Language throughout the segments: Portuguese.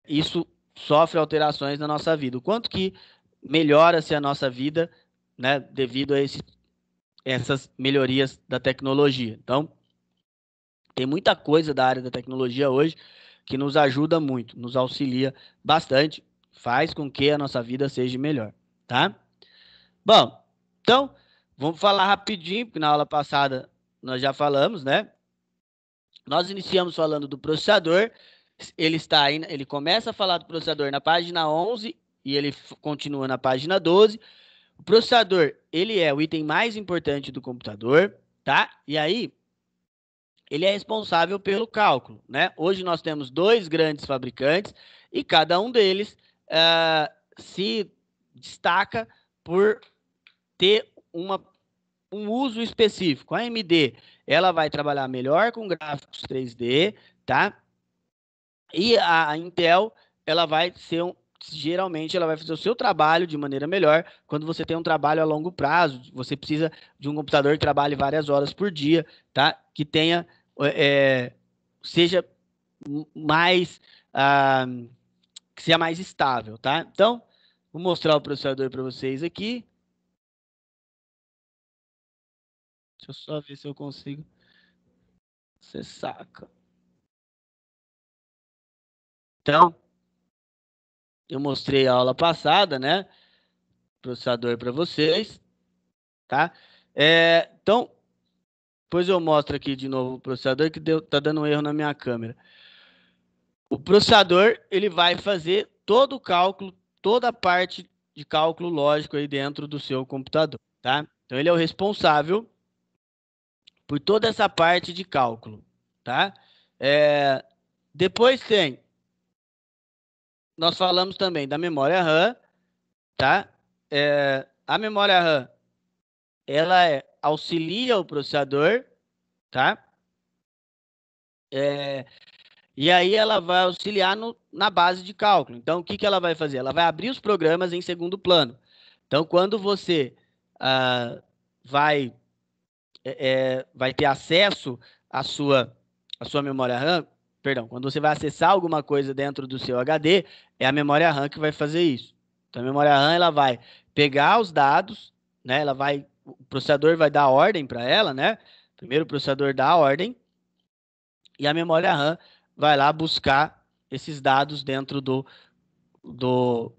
isso sofre alterações na nossa vida. O quanto que melhora-se a nossa vida, né, devido a essas melhorias da tecnologia. Então, tem muita coisa da área da tecnologia hoje que nos ajuda muito, nos auxilia bastante, faz com que a nossa vida seja melhor, tá? Bom, então, vamos falar rapidinho, porque na aula passada nós já falamos, né? Nós iniciamos falando do processador, ele começa a falar do processador na página 11 e ele continua na página 12. O processador, ele é o item mais importante do computador, tá? E aí, ele é responsável pelo cálculo, né? Hoje nós temos dois grandes fabricantes e cada um deles se destaca por ter um uso específico. A AMD, ela vai trabalhar melhor com gráficos 3D, tá? E a Intel, ela vai ser geralmente ela vai fazer o seu trabalho de maneira melhor quando você tem um trabalho a longo prazo, você precisa de um computador que trabalhe várias horas por dia, tá? Que tenha seja mais que seja mais estável, tá? Então, vou mostrar o processador para vocês aqui. Deixa eu só ver se eu consigo. Você saca. Então, eu mostrei a aula passada, né? Processador para vocês, tá? Então, depois eu mostro aqui de novo o processador que tá dando um erro na minha câmera. O processador, ele vai fazer todo o cálculo, toda a parte de cálculo lógico aí dentro do seu computador, tá? Então, ele é o responsável por toda essa parte de cálculo, tá? Depois nós falamos também da memória RAM, tá? A memória RAM, ela auxilia o processador, tá? E aí ela vai auxiliar na base de cálculo. Então, o que ela vai fazer? Ela vai abrir os programas em segundo plano. Então, quando você vai ter acesso à sua memória RAM, perdão, quando você vai acessar alguma coisa dentro do seu HD, é a memória RAM que vai fazer isso. Então, a memória RAM, ela vai pegar os dados, né? O processador vai dar ordem para ela, né? Primeiro o processador dá a ordem e a memória RAM vai lá buscar esses dados dentro do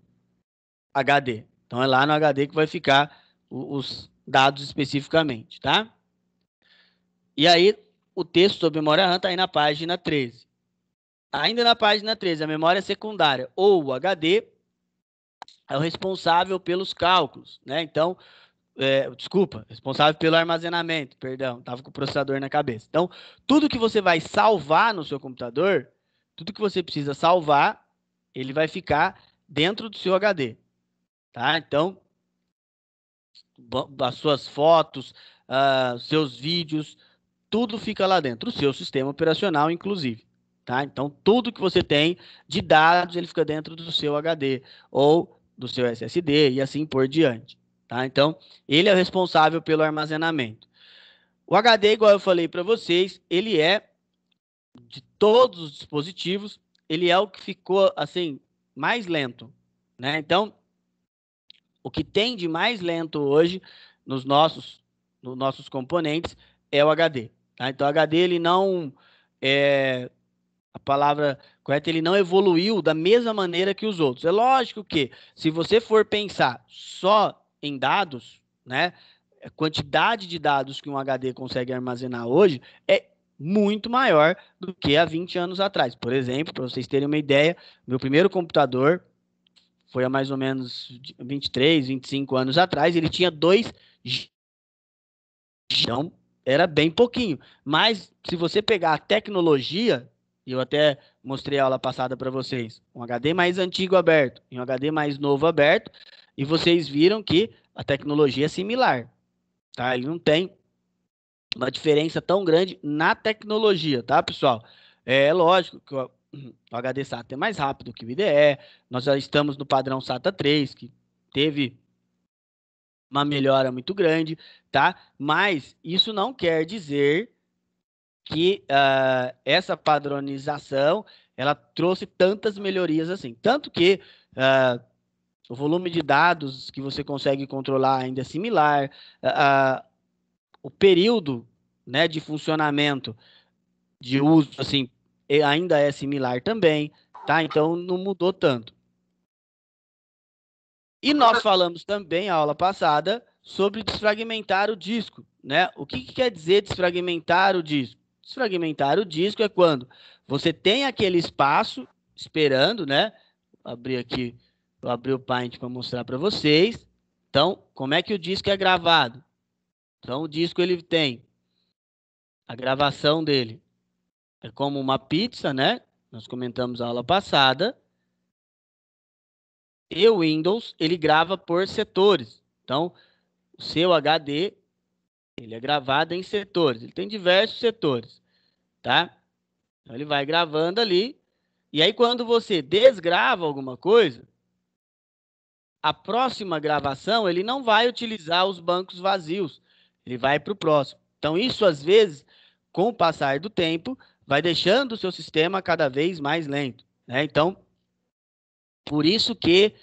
HD. Então, é lá no HD que vai ficar os dados especificamente, tá? E aí, o texto sobre memória RAM está aí na página 13. Ainda na página 13, a memória secundária ou o HD é o responsável pelos cálculos, né? Então, desculpa, responsável pelo armazenamento, perdão, estava com o processador na cabeça. Então, tudo que você vai salvar no seu computador, tudo que você precisa salvar, ele vai ficar dentro do seu HD, tá? Então, as suas fotos, os seus vídeos, tudo fica lá dentro, o seu sistema operacional, inclusive. Tá? Então, tudo que você tem de dados, ele fica dentro do seu HD ou do seu SSD e assim por diante. Tá? Então, ele é o responsável pelo armazenamento. O HD, igual eu falei para vocês, ele é, de todos os dispositivos, ele é o que ficou, assim, mais lento. Né? Então, o que tem de mais lento hoje nos nossos componentes é o HD. Tá? Então, o HD, ele não... a palavra correta, ele não evoluiu da mesma maneira que os outros. É lógico que, se você for pensar só em dados, né, a quantidade de dados que um HD consegue armazenar hoje é muito maior do que há 20 anos atrás. Por exemplo, para vocês terem uma ideia, meu primeiro computador foi há mais ou menos 23, 25 anos atrás, ele tinha 2 GB. Então, era bem pouquinho. Mas, se você pegar a tecnologia, e eu até mostrei a aula passada para vocês, um HD mais antigo aberto e um HD mais novo aberto, e vocês viram que a tecnologia é similar, tá? Ele não tem uma diferença tão grande na tecnologia, tá, pessoal? É lógico que o HD SATA é mais rápido que o IDE, nós já estamos no padrão SATA 3, que teve uma melhora muito grande, tá? Mas isso não quer dizer que essa padronização ela trouxe tantas melhorias assim. Tanto que o volume de dados que você consegue controlar ainda é similar, o período, né, de funcionamento, de uso, assim, ainda é similar também, tá? Então, não mudou tanto. E nós falamos também, a aula passada, sobre desfragmentar o disco, né? O que quer dizer desfragmentar o disco? Desfragmentar o disco é quando você tem aquele espaço esperando, né? Vou abrir aqui, vou abrir o Paint para mostrar para vocês. Então, como é que o disco é gravado? Então, o disco ele tem a gravação dele. É como uma pizza, né? Nós comentamos a aula passada. E o Windows, ele grava por setores. Então, o seu HD, ele é gravado em setores. Ele tem diversos setores, tá? Então, ele vai gravando ali. E aí, quando você desgrava alguma coisa, a próxima gravação, ele não vai utilizar os bancos vazios. Ele vai para o próximo. Então, isso, às vezes, com o passar do tempo, vai deixando o seu sistema cada vez mais lento, né? Então, por isso que,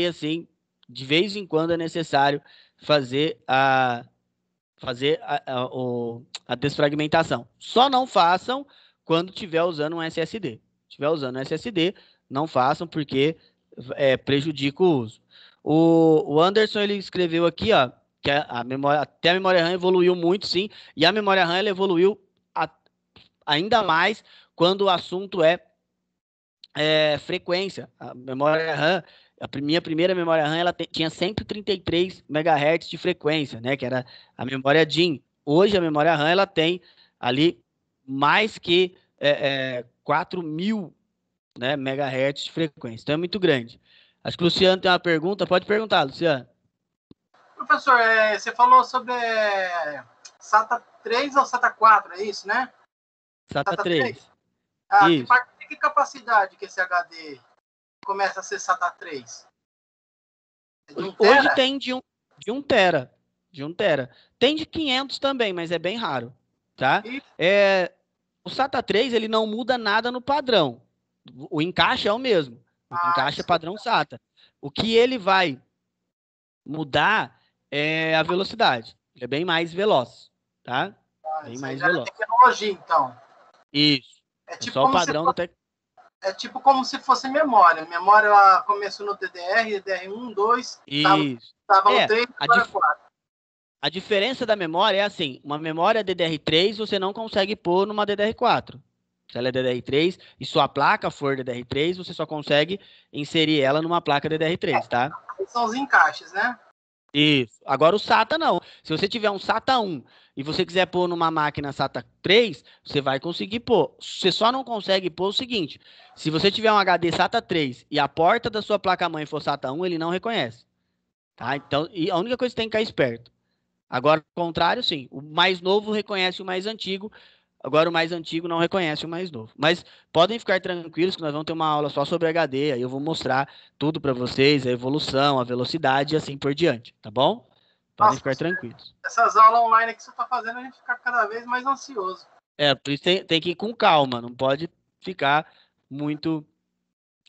assim, de vez em quando é necessário fazer a desfragmentação. Só não façam quando estiver usando um SSD. Se estiver usando um SSD, não façam porque prejudica o uso. O Anderson ele escreveu aqui, ó, que a memória, até a memória RAM evoluiu muito, sim, e a memória RAM ela evoluiu ainda mais quando o assunto frequência. A memória RAM, minha primeira memória RAM, ela tinha 133 MHz de frequência, né? Que era a memória DIMM. Hoje a memória RAM ela tem ali mais que 4.000, né, megahertz de frequência. Então é muito grande. Acho que o Luciano tem uma pergunta. Pode perguntar, Luciano. Professor, você falou sobre SATA 3 ou SATA 4, é isso, né? SATA 3. Isso. Que capacidade que esse HD começa a ser SATA 3? Hoje tem de 1 tera. De 1 tera. Tem de 500 também, mas é bem raro, tá? O SATA 3, ele não muda nada no padrão. O encaixe é o mesmo. O encaixe é padrão SATA. O que ele vai mudar é a velocidade. Ele é bem mais veloz, tá? Bem mais veloz. É tecnologia, então. Isso. Tipo só o padrão do É tipo como se fosse memória. Memória ela começou no DDR, DDR1, 2, estava no 3, agora 4. A diferença da memória é assim, uma memória DDR3 você não consegue pôr numa DDR4. Se ela é DDR3 e sua placa for DDR3, você só consegue inserir ela numa placa DDR3, tá? São os encaixes, né? Isso. Agora o SATA não. Se você tiver um SATA 1 e você quiser pôr numa máquina SATA 3, você vai conseguir pôr. Você só não consegue pôr o seguinte: se você tiver um HD SATA 3 e a porta da sua placa-mãe for SATA 1, ele não reconhece. Tá? Então, e a única coisa que você tem que ficar esperto. Agora, ao contrário, sim. O mais novo reconhece o mais antigo. Agora, o mais antigo não reconhece o mais novo. Mas podem ficar tranquilos que nós vamos ter uma aula só sobre HD. Aí eu vou mostrar tudo para vocês, a evolução, a velocidade e assim por diante. Tá bom? Podem ficar tranquilos. Essas aulas online que você está fazendo, a gente fica cada vez mais ansioso. Por isso tem que ir com calma. Não pode ficar com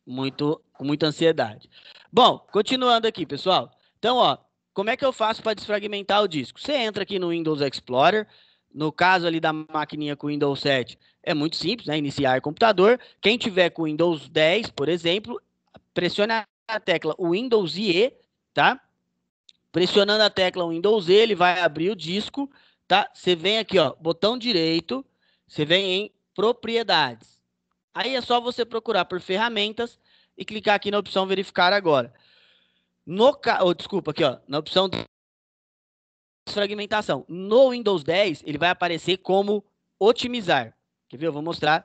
muita ansiedade. Bom, continuando aqui, pessoal. Então, ó, como é que eu faço para desfragmentar o disco? Você entra aqui no Windows Explorer. No caso ali da maquininha com Windows 7, é muito simples, né? Iniciar computador. Quem tiver com Windows 10, por exemplo, pressione a tecla Windows IE, tá? Pressionando a tecla Windows E, ele vai abrir o disco, tá? Você vem aqui, ó, botão direito, você vem em propriedades. Aí é só você procurar por ferramentas e clicar aqui na opção verificar agora. Desculpa, aqui, ó, na opção de fragmentação. No Windows 10, ele vai aparecer como otimizar. Quer ver? Eu vou mostrar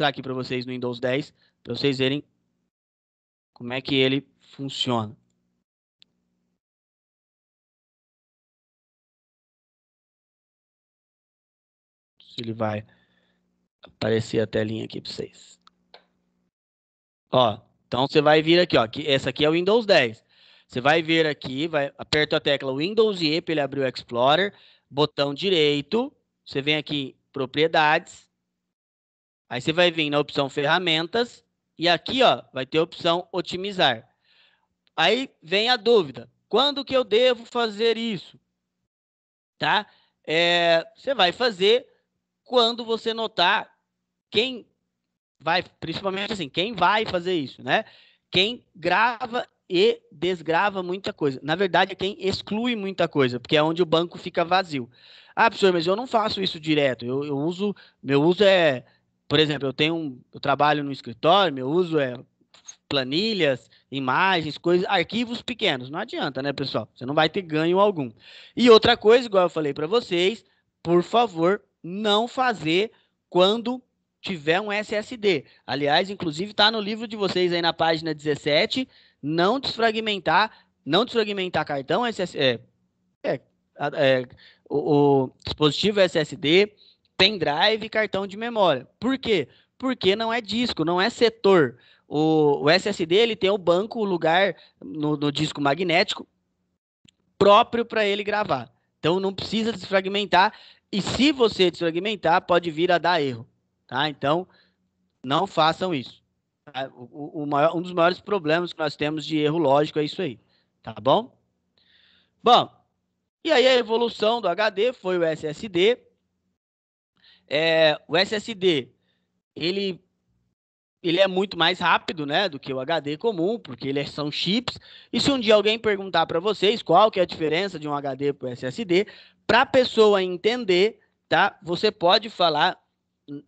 aqui para vocês no Windows 10, para vocês verem como é que ele funciona. Se ele vai aparecer a telinha aqui para vocês. Ó, então você vai vir aqui, ó, que essa aqui é o Windows 10. Você vai ver aqui, aperta a tecla Windows E para ele abrir o Explorer. botão direito, você vem aqui, propriedades, aí você vai vir na opção ferramentas, e aqui, ó, vai ter a opção otimizar. Aí vem a dúvida, quando que eu devo fazer isso? Tá? Você vai fazer quando você notar quem vai, principalmente assim, quem vai fazer isso, né? Quem grava e desgrava muita coisa. Na verdade, é quem exclui muita coisa, porque é onde o banco fica vazio. Ah, professor, mas eu não faço isso direto. Meu uso é, por exemplo, eu trabalho no escritório, meu uso é planilhas, imagens, coisas, arquivos pequenos. Não adianta, né, pessoal? Você não vai ter ganho algum. E outra coisa, igual eu falei para vocês, por favor, não fazer quando tiver um SSD. Aliás, inclusive está no livro de vocês aí na página 17, não desfragmentar cartão SSD, o dispositivo SSD, pendrive e cartão de memória. Por quê? Porque não é disco, não é setor. O SSD ele tem o banco, o lugar no disco magnético próprio para ele gravar. Então não precisa desfragmentar. E se você desfragmentar, pode vir a dar erro. Tá? Então não façam isso. Um dos maiores problemas que nós temos de erro lógico é isso aí. Tá bom? Bom, e aí a evolução do HD foi o SSD. O SSD, ele é muito mais rápido, né, do que o HD comum, porque são chips. E se um dia alguém perguntar para vocês qual que é a diferença de um HD para o SSD, para a pessoa entender, tá? Você pode falar,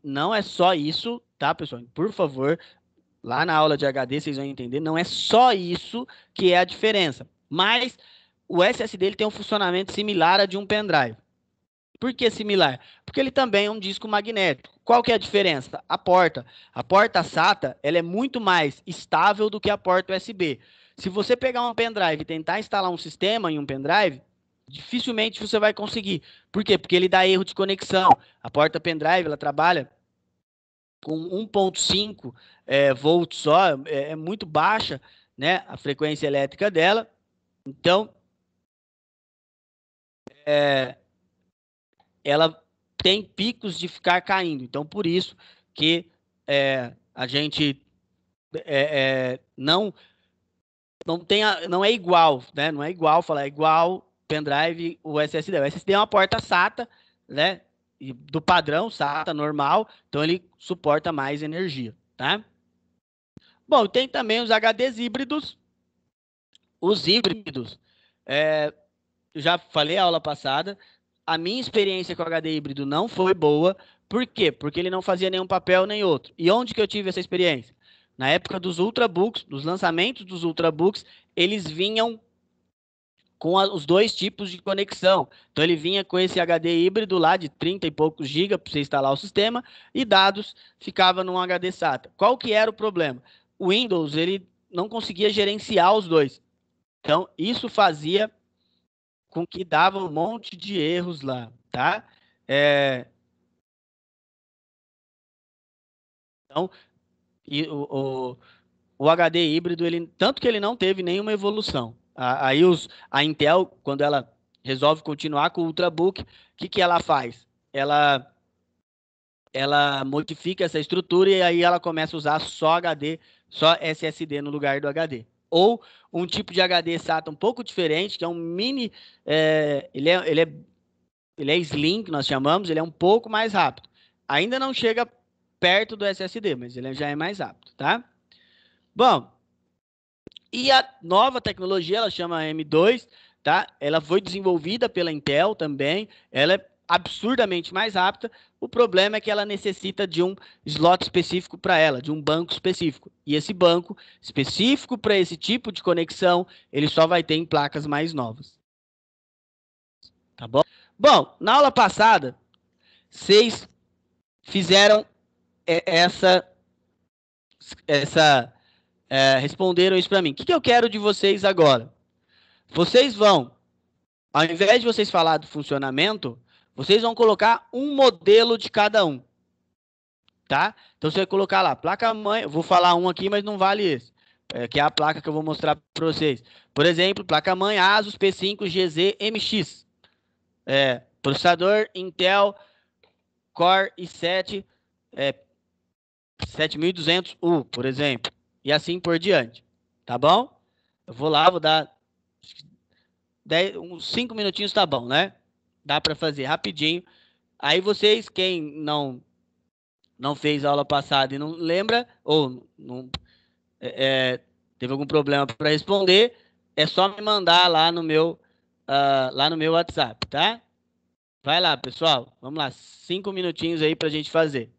não é só isso, tá, pessoal? Por favor, lá na aula de HD vocês vão entender, não é só isso que é a diferença. Mas o SSD ele tem um funcionamento similar a de um pendrive. Por que similar? Porque ele também é um disco magnético. Qual que é a diferença? A porta. A porta SATA ela é muito mais estável do que a porta USB. Se você pegar um pendrive e tentar instalar um sistema em um pendrive, dificilmente você vai conseguir. Por quê? Porque ele dá erro de conexão. A porta pendrive ela trabalha com 1.5 volts só, é muito baixa, né, a frequência elétrica dela. Então, ela tem picos de ficar caindo. Então, por isso que a gente não é igual, né? Não é igual falar é igual pendrive o SSD. O SSD é uma porta SATA, né? E do padrão SATA normal, então ele suporta mais energia, tá? Bom, tem também os HDs híbridos. Os híbridos, eu já falei a aula passada, a minha experiência com o HD híbrido não foi boa. Por quê? Porque ele não fazia nenhum papel nem outro. E onde que eu tive essa experiência? Na época dos Ultrabooks, dos lançamentos dos Ultrabooks, eles vinham com os dois tipos de conexão. Então ele vinha com esse HD híbrido lá de 30 e poucos GB para você instalar o sistema e dados ficava num HD SATA. Qual que era o problema? O Windows ele não conseguia gerenciar os dois. Então isso fazia com que dava um monte de erros lá, tá? Então, o HD híbrido, tanto que ele não teve nenhuma evolução. Aí a Intel, quando ela resolve continuar com o Ultrabook, o que ela faz? Ela modifica essa estrutura e aí ela começa a usar só HD, só SSD no lugar do HD. Ou um tipo de HD SATA um pouco diferente, que é um mini, ele é slim, que nós chamamos, ele é um pouco mais rápido. Ainda não chega perto do SSD, mas ele já é mais rápido, tá? Bom, e a nova tecnologia, ela chama M2, tá? Ela foi desenvolvida pela Intel também, ela é absurdamente mais rápida. O problema é que ela necessita de um slot específico para ela, de um banco específico. E esse banco específico para esse tipo de conexão, ele só vai ter em placas mais novas. Tá bom? Bom, na aula passada, vocês fizeram responderam isso para mim. O que eu quero de vocês agora? Vocês vão, ao invés de vocês falar do funcionamento, vocês vão colocar um modelo de cada um. Tá? Então você vai colocar lá, placa-mãe, eu vou falar um aqui, mas não vale esse. Que é a placa que eu vou mostrar para vocês. Por exemplo, placa-mãe Asus P5 GZ MX. processador Intel Core i7 7200U, por exemplo, e assim por diante, tá bom? Eu vou lá, vou dar uns 5 minutinhos, tá bom, né? Dá para fazer rapidinho. Aí vocês, quem não fez a aula passada e não lembra, ou não, teve algum problema para responder, é só me mandar lá no meu WhatsApp, tá? Vai lá, pessoal. Vamos lá, 5 minutinhos aí para a gente fazer.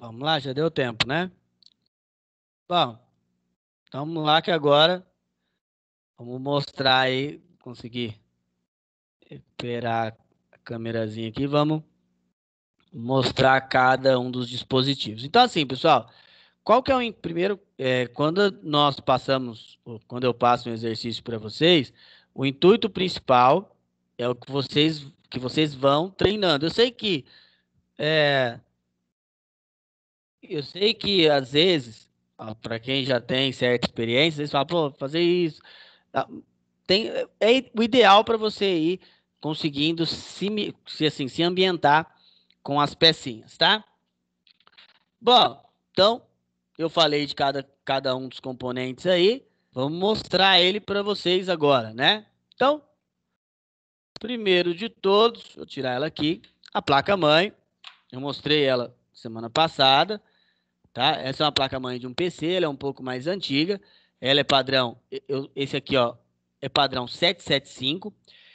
Vamos lá, já deu tempo, né? Bom, vamos lá que agora vamos mostrar aí, conseguir recuperar a câmerazinha aqui, vamos mostrar cada um dos dispositivos. Então, assim, pessoal, qual que é o primeiro, quando nós passamos, quando eu passo um exercício para vocês, o intuito principal é o que vocês vão treinando. Eu sei que às vezes, para quem já tem certa experiência, vocês falam, pô, fazer isso. Ah, o ideal para você ir conseguindo se ambientar com as pecinhas, tá? Bom, então eu falei de cada um dos componentes aí. Vamos mostrar ele para vocês agora, né? Então, primeiro de todos, vou tirar ela aqui, a placa-mãe. Eu mostrei ela semana passada, tá? Essa é uma placa-mãe de um PC, ela é um pouco mais antiga. Ela é padrão, esse aqui, ó, é padrão 775.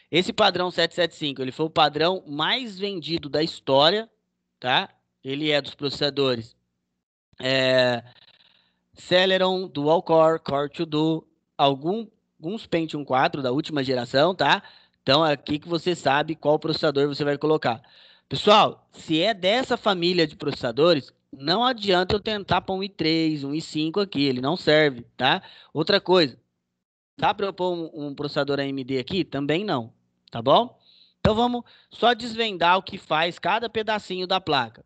Esse padrão 775, ele foi o padrão mais vendido da história, tá? Ele é dos processadores Celeron, Dual Core, Core 2 Duo, alguns Pentium 4 da última geração, tá? Então, é aqui que você sabe qual processador você vai colocar. Pessoal, se é dessa família de processadores, não adianta eu tentar pôr um i3, um i5 aqui, ele não serve, tá? Outra coisa, dá para eu pôr um processador AMD aqui? Também não, tá bom? Então, vamos só desvendar o que faz cada pedacinho da placa.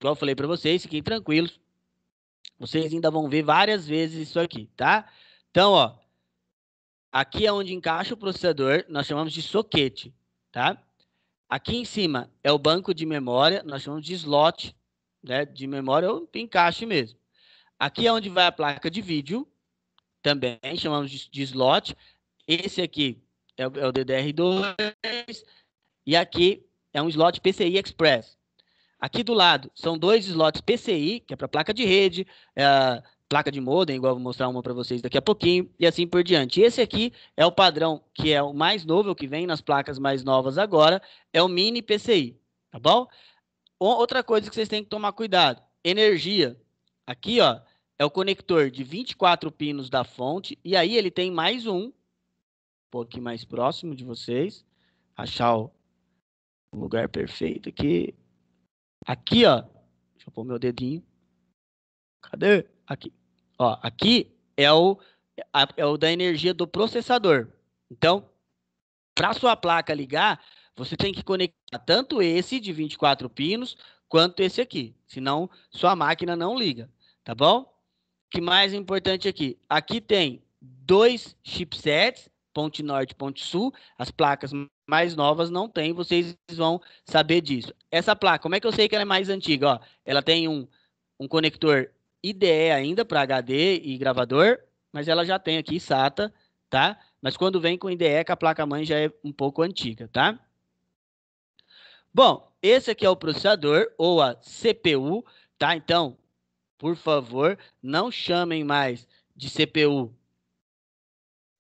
Igual eu falei para vocês, fiquem tranquilos. Vocês ainda vão ver várias vezes isso aqui, tá? Então, ó, aqui é onde encaixa o processador, nós chamamos de soquete, tá? Aqui em cima é o banco de memória, nós chamamos de slot, né? De memória ou encaixe mesmo. Aqui é onde vai a placa de vídeo, também chamamos de slot. Esse aqui é o DDR2 e aqui é um slot PCI Express. Aqui do lado são dois slots PCI, que é para placa de rede, placa de modem, igual eu vou mostrar uma para vocês daqui a pouquinho, e assim por diante. Esse aqui é o padrão, que é o mais novo, o que vem nas placas mais novas agora, é o mini PCI, tá bom? Outra coisa que vocês têm que tomar cuidado, energia. Aqui, ó, é o conector de 24 pinos da fonte, e aí ele tem mais um pouquinho mais próximo de vocês, achar o lugar perfeito aqui. Aqui, ó, deixa eu pôr meu dedinho. Cadê? Aqui. Ó, aqui é o da energia do processador. Então, para sua placa ligar, você tem que conectar tanto esse de 24 pinos, quanto esse aqui. Senão, sua máquina não liga. Tá bom? O que mais importante aqui? Aqui tem dois chipsets, ponte norte e ponte sul. As placas mais novas não tem, vocês vão saber disso. Essa placa, como é que eu sei que ela é mais antiga? Ó, ela tem um conector IDE ainda para HD e gravador, mas ela já tem aqui SATA, tá? Mas quando vem com IDE, que a placa-mãe já é um pouco antiga, tá? Bom, esse aqui é o processador, ou a CPU, tá? Então, por favor, não chamem mais de CPU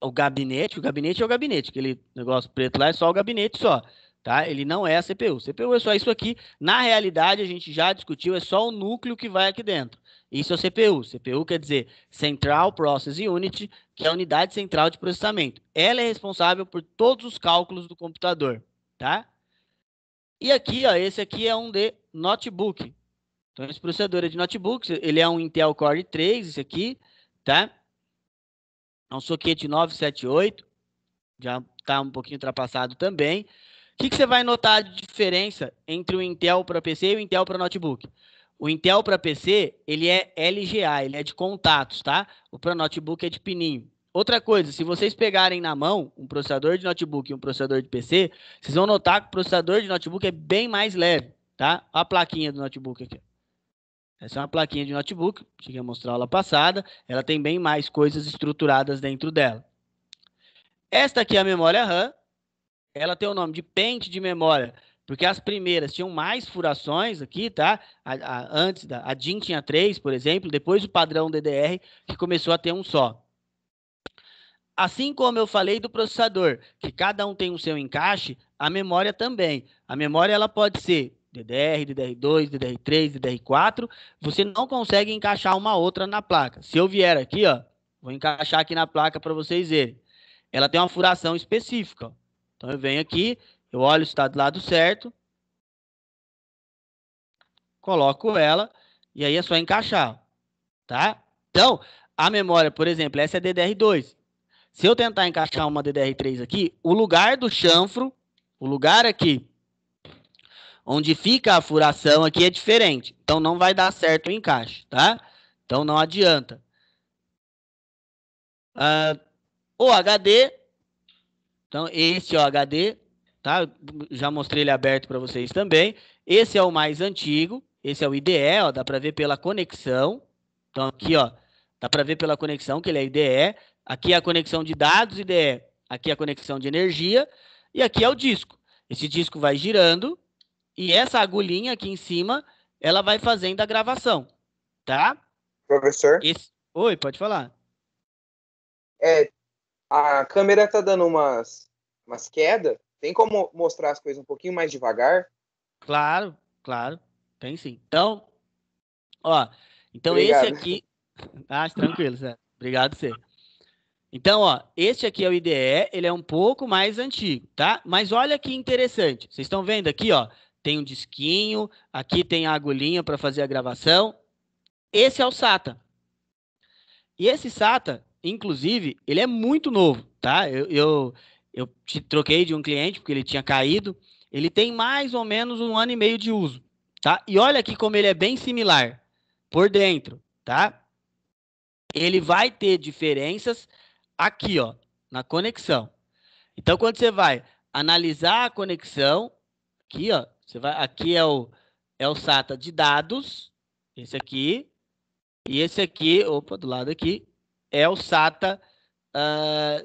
o gabinete é o gabinete, aquele negócio preto lá é só o gabinete só, tá? Ele não é a CPU. CPU é só isso aqui. Na realidade, a gente já discutiu, é só o núcleo que vai aqui dentro. Isso é o CPU. CPU quer dizer Central Process Unit, que é a unidade central de processamento. Ela é responsável por todos os cálculos do computador, tá? E aqui, ó, esse aqui é um de notebook. Então, esse processador é de notebook, ele é um Intel Core 3, esse aqui, tá? É um soquete 978, já está um pouquinho ultrapassado também. O que você vai notar de diferença entre o Intel para PC e o Intel para notebook? O Intel para PC, ele é LGA, ele é de contatos, tá? O para notebook é de pininho. Outra coisa, se vocês pegarem na mão um processador de notebook e um processador de PC, vocês vão notar que o processador de notebook é bem mais leve, tá? Olha a plaquinha do notebook aqui. Essa é uma plaquinha de notebook, cheguei a mostrar aula passada. Ela tem bem mais coisas estruturadas dentro dela. Esta aqui é a memória RAM. Ela tem o nome de pente de memória, porque as primeiras tinham mais furações aqui, tá? Antes, a DIN tinha 3, por exemplo, depois o padrão DDR, que começou a ter um só. Assim como eu falei do processador, que cada um tem o seu encaixe, a memória também. A memória ela pode ser DDR, DDR2, DDR3, DDR4, você não consegue encaixar uma outra na placa. Se eu vier aqui, ó, vou encaixar aqui na placa para vocês verem. Ela tem uma furação específica. Ó. Então eu venho aqui, eu olho se está do lado certo, coloco ela e aí é só encaixar, tá? Então, a memória, por exemplo, essa é DDR2. Se eu tentar encaixar uma DDR3 aqui, o lugar do chanfro, o lugar aqui onde fica a furação aqui é diferente. Então, não vai dar certo o encaixe, tá? Então, não adianta. O HD, então, esse é o HD, tá? Já mostrei ele aberto para vocês também. Esse é o mais antigo, esse é o IDE, ó, dá para ver pela conexão. Então, aqui, ó, dá para ver pela conexão que ele é IDE. Aqui é a conexão de dados IDE, aqui é a conexão de energia, e aqui é o disco. Esse disco vai girando, e essa agulhinha aqui em cima, ela vai fazendo a gravação, tá? Professor? Oi, pode falar. A câmera tá dando umas quedas. Tem como mostrar as coisas um pouquinho mais devagar? Claro, claro. Tem sim. Então, ó, Obrigado. Esse aqui... Ah, tranquilo, Zé. Obrigado, você. Então, ó, este aqui é o IDE, ele é um pouco mais antigo, tá? Mas olha que interessante. Vocês estão vendo aqui, ó, tem um disquinho, aqui tem a agulhinha para fazer a gravação. Esse é o SATA. E esse SATA, inclusive, ele é muito novo, tá? Eu te troquei de um cliente porque ele tinha caído. Ele tem mais ou menos 1 ano e meio de uso, tá? E olha aqui como ele é bem similar por dentro, tá? Ele vai ter diferenças aqui, ó, na conexão. Então, quando você vai analisar a conexão, aqui, ó, aqui é o SATA de dados, esse aqui, e esse aqui, opa, do lado aqui, é o SATA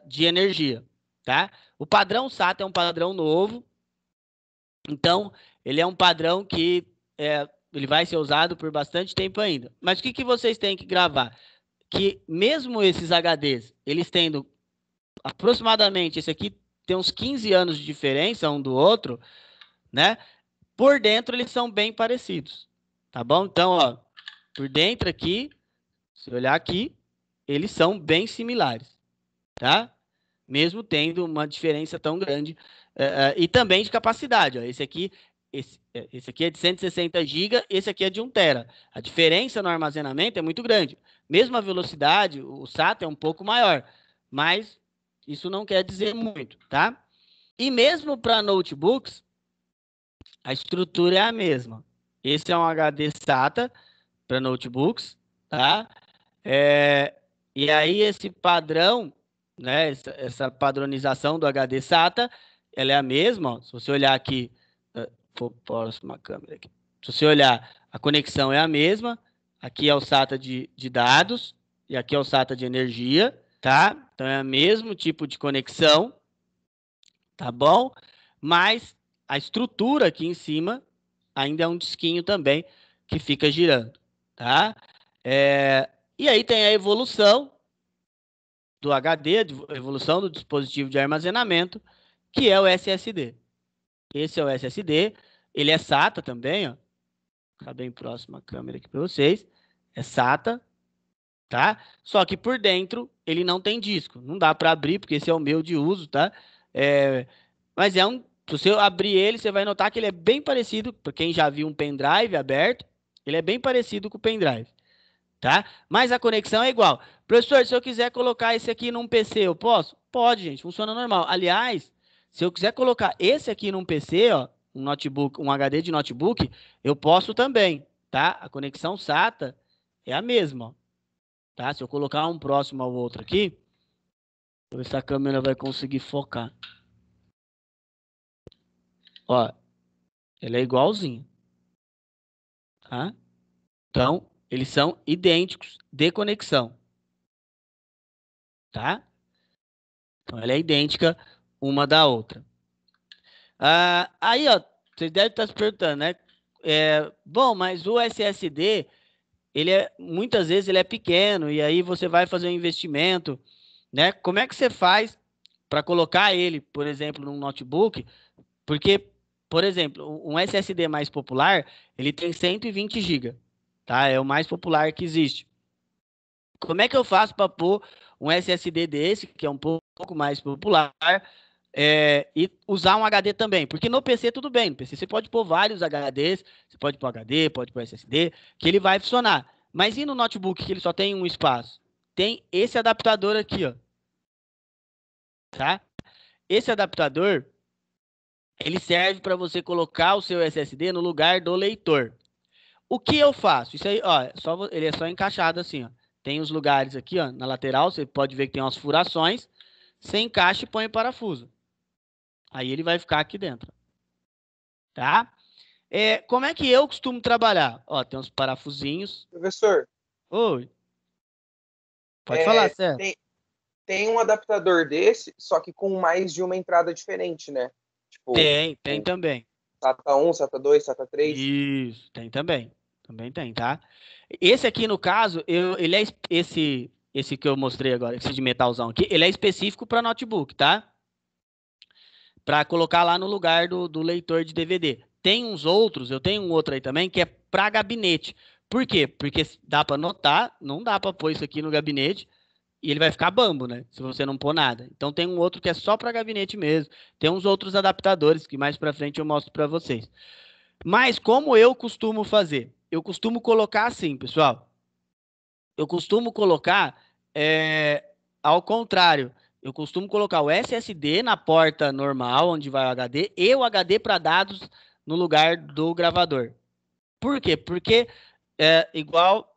de energia, tá? O padrão SATA é um padrão novo, então, ele é um padrão que ele vai ser usado por bastante tempo ainda. Mas o que vocês têm que gravar? Que mesmo esses HDs, eles tendo aproximadamente, esse aqui tem uns 15 anos de diferença um do outro, né? Por dentro eles são bem parecidos, tá bom? Então, ó, por dentro aqui, se olhar aqui, eles são bem similares, tá? Mesmo tendo uma diferença tão grande e também de capacidade, ó. Esse aqui é de 160 GB, esse aqui é de 1 TB. A diferença no armazenamento é muito grande. Mesmo a velocidade, o SATA é um pouco maior, mas isso não quer dizer muito, tá? E mesmo para notebooks, a estrutura é a mesma. Esse é um HD SATA para notebooks, tá? E aí esse padrão, né, essa padronização do HD SATA, ela é a mesma, ó. Se você olhar aqui, próxima câmera aqui. Se você olhar, a conexão é a mesma. Aqui é o SATA de dados e aqui é o SATA de energia, tá? Então é o mesmo tipo de conexão, tá bom? Mas a estrutura aqui em cima ainda é um disquinho também que fica girando, tá? E aí tem a evolução do HD, a evolução do dispositivo de armazenamento, que é o SSD. Esse é o SSD, ele é SATA também, ó. Tá bem próximo a câmera aqui para vocês. É SATA, tá? Só que por dentro ele não tem disco. Não dá para abrir, porque esse é o meu de uso, tá? Mas se você abrir ele, você vai notar que ele é bem parecido, para quem já viu um pendrive aberto, ele é bem parecido com o pendrive, tá? Mas a conexão é igual. Professor, se eu quiser colocar esse aqui num PC, eu posso? Pode, gente, funciona normal. Aliás, se eu quiser colocar esse aqui num PC, ó, um notebook, um HD de notebook, eu posso também, tá? A conexão SATA é a mesma, ó, tá? Se eu colocar um próximo ao outro aqui, deixa eu ver se a câmera vai conseguir focar. Ó, ele é igualzinho, tá? Então, eles são idênticos de conexão, tá? Então, ela é idêntica uma da outra. Aí, ó, vocês devem estar se perguntando, né? Bom, mas o SSD, muitas vezes ele é pequeno, e aí você vai fazer um investimento, né? Como é que você faz para colocar ele, por exemplo, num notebook? Porque por exemplo, um SSD mais popular, ele tem 120 GB, tá? É o mais popular que existe. Como é que eu faço para pôr um SSD desse, que é um pouco mais popular, e usar um HD também? Porque no PC tudo bem, no PC você pode pôr vários HDs, você pode pôr HD, pode pôr SSD, que ele vai funcionar. Mas e no notebook, que ele só tem um espaço? Tem esse adaptador aqui, ó. Tá? Esse adaptador, ele serve para você colocar o seu SSD no lugar do leitor. O que eu faço? Isso aí, ó, ele é só encaixado assim, ó. Tem os lugares aqui, ó, na lateral, você pode ver que tem umas furações. Você encaixa e põe parafuso. Aí ele vai ficar aqui dentro. Tá? Como é que eu costumo trabalhar? Ó, tem uns parafusinhos. Professor. Oi. Pode falar, certo? Tem um adaptador desse, só que com mais de uma entrada diferente, né? Tipo, tem também. SATA 1, SATA 2, SATA 3. Isso, tem também. Também tem, tá? Esse aqui, no caso, ele é esse que eu mostrei agora, esse de metalzão aqui, ele é específico para notebook, tá? Para colocar lá no lugar do leitor de DVD. Tem uns outros, eu tenho um outro aí também, que é para gabinete. Por quê? Porque dá para notar, não dá para pôr isso aqui no gabinete, e ele vai ficar bambo, né? Se você não pôr nada. Então tem um outro que é só para gabinete mesmo. Tem uns outros adaptadores que mais para frente eu mostro para vocês. Mas como eu costumo fazer? Eu costumo colocar assim, pessoal. Eu costumo colocar ao contrário. Eu costumo colocar o SSD na porta normal, onde vai o HD, e o HD para dados no lugar do gravador. Por quê? Porque igual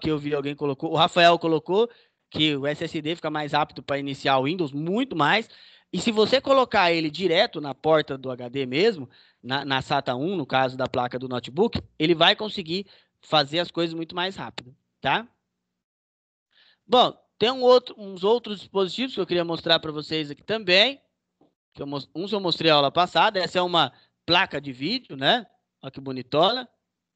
que eu vi alguém colocou, o Rafael colocou que o SSD fica mais rápido para iniciar o Windows, muito mais. E se você colocar ele direto na porta do HD mesmo, na SATA 1, no caso da placa do notebook, ele vai conseguir fazer as coisas muito mais rápido, tá? Bom, tem uns outros dispositivos que eu queria mostrar para vocês aqui também. Uns eu mostrei a aula passada. Essa é uma placa de vídeo, né? Olha que bonitona,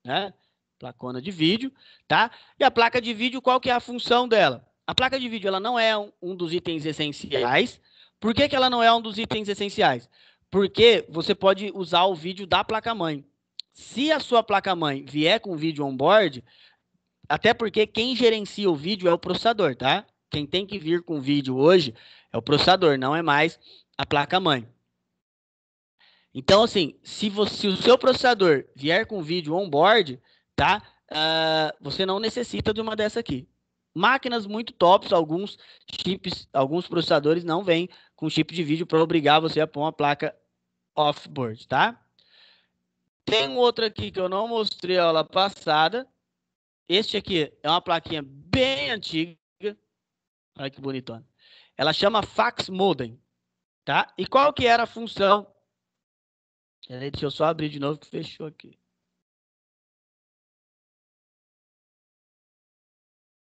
né? Placona de vídeo, tá? E a placa de vídeo, qual que é a função dela? A placa de vídeo, ela não é um dos itens essenciais. Por que ela não é um dos itens essenciais? Porque você pode usar o vídeo da placa-mãe. Se a sua placa-mãe vier com vídeo on-board, até porque quem gerencia o vídeo é o processador, tá? Quem tem que vir com vídeo hoje é o processador, não é mais a placa-mãe. Então, assim, se o seu processador vier com vídeo on-board, tá? Você não necessita de uma dessa aqui. Máquinas muito tops, alguns chips, alguns processadores não vêm com chip de vídeo para obrigar você a pôr uma placa off-board, tá? Tem um outro aqui que eu não mostrei a aula passada. Este aqui é uma plaquinha bem antiga. Olha que bonitona. Ela chama Fax Modem, tá? E qual que era a função? Deixa eu só abrir de novo que fechou aqui.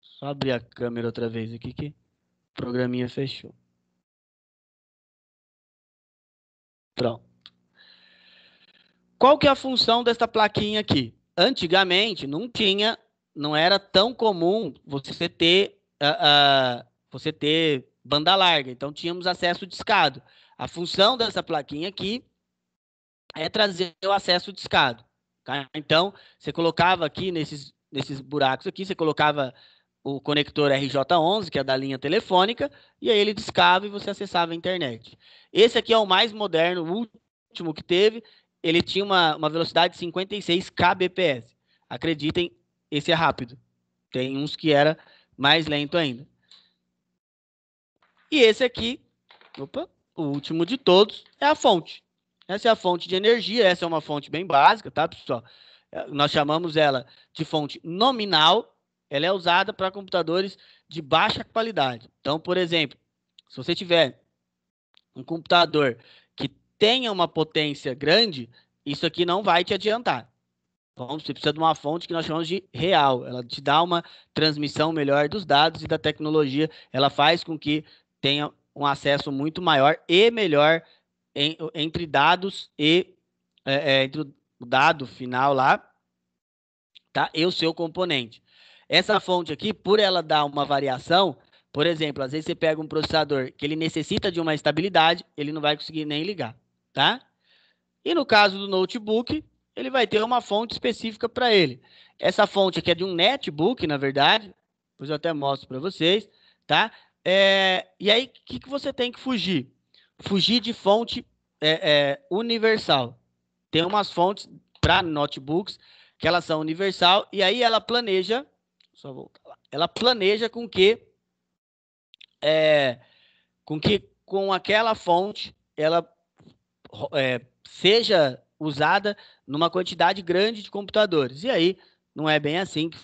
Só abrir a câmera outra vez aqui que o programinha fechou. Pronto. Qual que é a função dessa plaquinha aqui? Antigamente não era tão comum você ter banda larga, então tínhamos acesso discado. A função dessa plaquinha aqui é trazer o acesso discado. Tá? Então, você colocava aqui nesses buracos aqui, você colocava o conector RJ11, que é da linha telefônica, e aí ele discava e você acessava a internet. Esse aqui é o mais moderno, o último que teve. Ele tinha uma velocidade de 56 kbps. Acreditem, esse é rápido. Tem uns que era mais lento ainda. E esse aqui, o último de todos, é a fonte. Essa é a fonte de energia, essa é uma fonte bem básica, tá, pessoal? Nós chamamos ela de fonte nominal. Ela é usada para computadores de baixa qualidade. Então, por exemplo, se você tiver um computador que tenha uma potência grande, isso aqui não vai te adiantar. Então, você precisa de uma fonte que nós chamamos de real. Ela te dá uma transmissão melhor dos dados e da tecnologia. Ela faz com que tenha um acesso muito maior e melhor entre dados e entre o dado final lá, tá? E o seu componente. Essa fonte aqui, por ela dar uma variação, por exemplo, às vezes você pega um processador que ele necessita de uma estabilidade, ele não vai conseguir nem ligar, tá? E no caso do notebook, ele vai ter uma fonte específica para ele. Essa fonte aqui é de um netbook, na verdade. Depois eu até mostro para vocês, tá? E aí, o que você tem que fugir? Fugir de fonte universal. Tem umas fontes para notebooks que elas são universal, e aí ela planeja, só voltar lá, ela planeja com que com aquela fonte ela seja usada numa quantidade grande de computadores. E aí não é bem assim que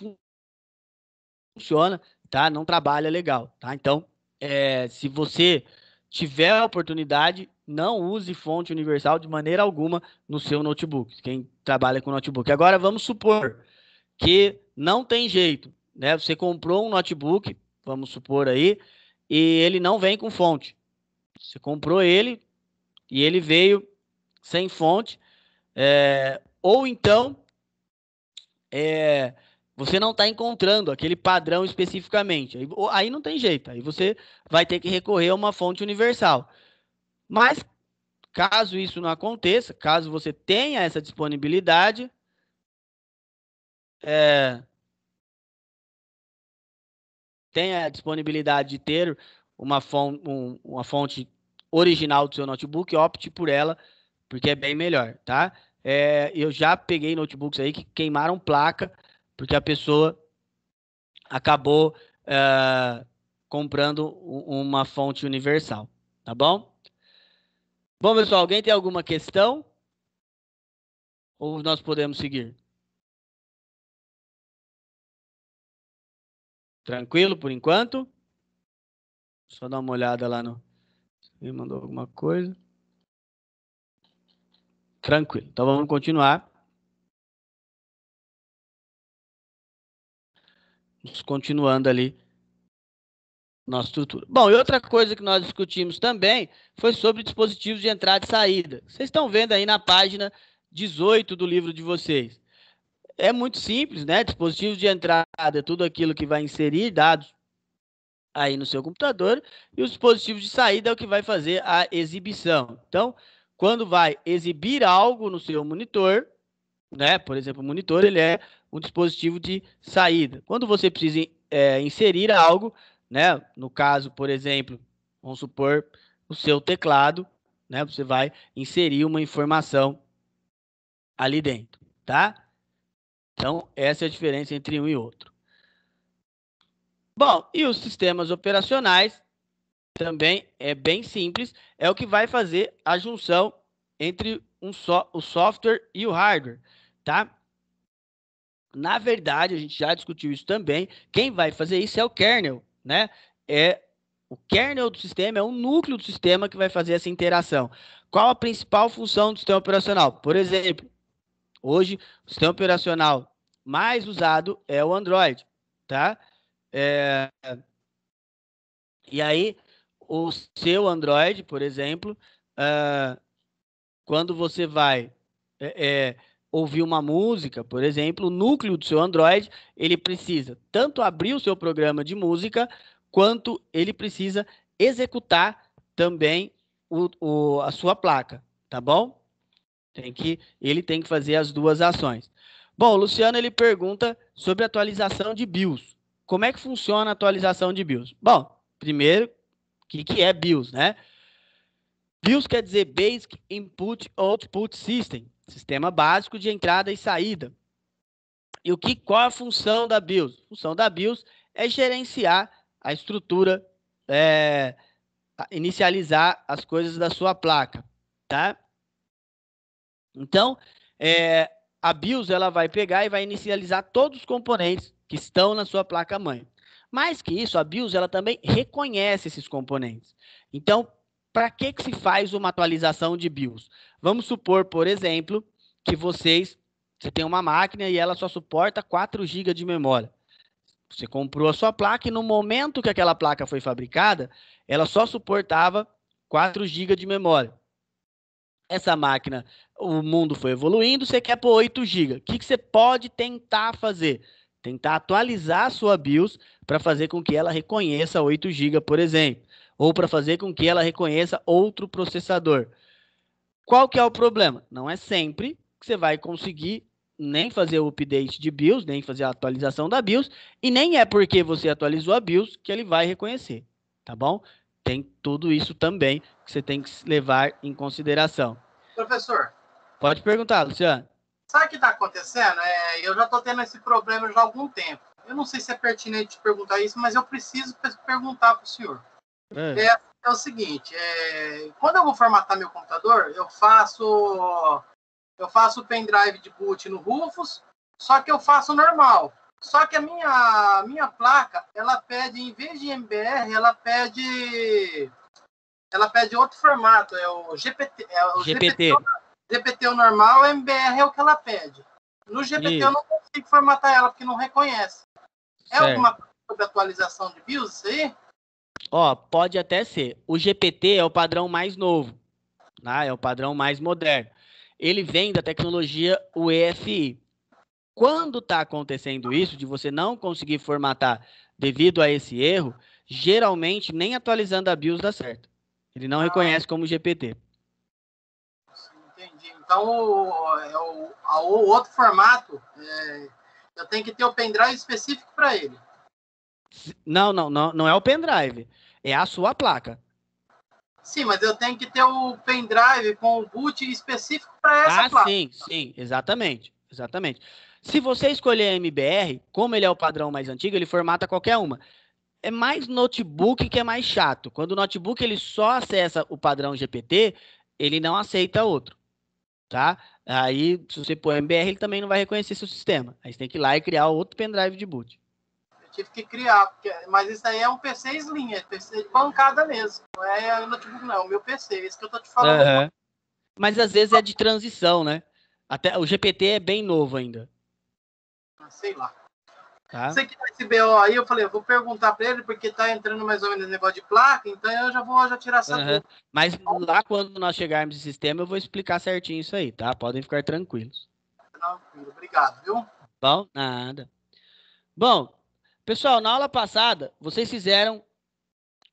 funciona, tá? Não trabalha legal, tá? Então, se você tiver a oportunidade, não use fonte universal de maneira alguma no seu notebook, quem trabalha com notebook. Agora, vamos supor que não tem jeito, né? Você comprou um notebook, vamos supor aí, e ele não vem com fonte. Você comprou ele e ele veio sem fonte, ou então você não está encontrando aquele padrão especificamente. Aí não tem jeito, aí você vai ter que recorrer a uma fonte universal. Mas, caso isso não aconteça, caso você tenha essa disponibilidade, tenha a disponibilidade de ter uma fonte original do seu notebook, opte por ela, porque é bem melhor, tá? Eu já peguei notebooks aí que queimaram placa, porque a pessoa acabou comprando uma fonte universal, tá bom? Bom, pessoal, alguém tem alguma questão? Ou nós podemos seguir? Tranquilo por enquanto? Só dar uma olhada lá no... Ele mandou alguma coisa? Tranquilo. Então vamos continuar. Continuando ali nossa estrutura. Bom, e outra coisa que nós discutimos também foi sobre dispositivos de entrada e saída. Vocês estão vendo aí na página 18 do livro de vocês. É muito simples, né? Dispositivos de entrada é tudo aquilo que vai inserir dados aí no seu computador, e os dispositivos de saída é o que vai fazer a exibição. Então, quando vai exibir algo no seu monitor, né? Por exemplo, o monitor ele é um dispositivo de saída. Quando você precisa inserir algo, né? No caso, por exemplo, vamos supor o seu teclado, né? Você vai inserir uma informação ali dentro, tá? Então, essa é a diferença entre um e outro. Bom, e os sistemas operacionais também é bem simples, é o que vai fazer a junção entre o software e o hardware, tá? Na verdade, a gente já discutiu isso também, quem vai fazer isso é o kernel, né? O kernel do sistema é o núcleo do sistema que vai fazer essa interação. Qual a principal função do sistema operacional? Por exemplo, hoje o sistema operacional mais usado é o Android, tá? E aí, o seu Android, por exemplo, quando você vai ouvir uma música, por exemplo, o núcleo do seu Android, ele precisa tanto abrir o seu programa de música, quanto ele precisa executar também a sua placa, tá bom? Ele tem que fazer as duas ações. Bom, o Luciano ele pergunta sobre atualização de BIOS. Como é que funciona a atualização de BIOS? Bom, primeiro, o que é BIOS, né? BIOS quer dizer Basic Input Output System, sistema básico de entrada e saída. E qual é a função da BIOS? A função da BIOS é gerenciar a estrutura, inicializar as coisas da sua placa, tá? Então, a BIOS ela vai pegar e vai inicializar todos os componentes que estão na sua placa-mãe. Mais que isso, a BIOS ela também reconhece esses componentes. Então, para que se faz uma atualização de BIOS? Vamos supor, por exemplo, que você tem uma máquina e ela só suporta 4 GB de memória. Você comprou a sua placa e no momento que aquela placa foi fabricada, ela só suportava 4 GB de memória. Essa máquina, o mundo foi evoluindo, você quer pôr 8 GB. O que você pode tentar fazer? Tentar atualizar a sua BIOS para fazer com que ela reconheça 8 GB, por exemplo. Ou para fazer com que ela reconheça outro processador. Qual que é o problema? Não é sempre que você vai conseguir nem fazer o update de BIOS, nem fazer a atualização da BIOS, e nem é porque você atualizou a BIOS que ele vai reconhecer, tá bom? Tem tudo isso também que você tem que levar em consideração. Professor. Pode perguntar, Luciano. Sabe o que está acontecendo? Eu já estou tendo esse problema já há algum tempo. Eu não sei se é pertinente perguntar isso, mas eu preciso perguntar para o senhor. É o seguinte, quando eu vou formatar meu computador, eu faço o pendrive de boot no Rufus, só que eu faço normal. Só que a minha placa, ela pede, em vez de MBR, ela pede outro formato, é o GPT. GPT o normal, o MBR é o que ela pede. No GPT eu não consigo formatar ela, porque não reconhece. É alguma coisa sobre atualização de BIOS isso aí? Pode até ser. O GPT é o padrão mais novo, tá? É o padrão mais moderno. Ele vem da tecnologia UEFI. Quando está acontecendo isso, de você não conseguir formatar devido a esse erro, geralmente nem atualizando a BIOS dá certo. Ele não reconhece como GPT. Entendi. Então, o outro formato, eu tenho que ter o pendrive específico para ele. Não é o pendrive. É a sua placa. Sim, mas eu tenho que ter o pendrive com o boot específico para essa placa. Sim, exatamente. Se você escolher MBR, como ele é o padrão mais antigo, ele formata qualquer uma. É mais notebook que é mais chato. Quando o notebook ele só acessa o padrão GPT, ele não aceita outro, tá? Aí, se você pôr MBR, ele também não vai reconhecer seu sistema. Aí você tem que ir lá e criar outro pendrive de boot. Eu tive que criar, mas isso aí é um PC Slim, é PC de bancada mesmo. Não é notebook, não, é o meu PC, esse que eu tô te falando. Mas às vezes é de transição, né? Até o GPT é bem novo ainda. Sei lá. Tá? Você que tá esse BO aí, eu falei, eu vou perguntar para ele, porque tá entrando mais ou menos negócio de placa, então eu já vou tirar essa dúvida. Mas lá quando nós chegarmos no sistema, eu vou explicar certinho isso aí, tá? Podem ficar tranquilos. Tranquilo, obrigado, viu? Bom, nada. Bom, pessoal, na aula passada, vocês fizeram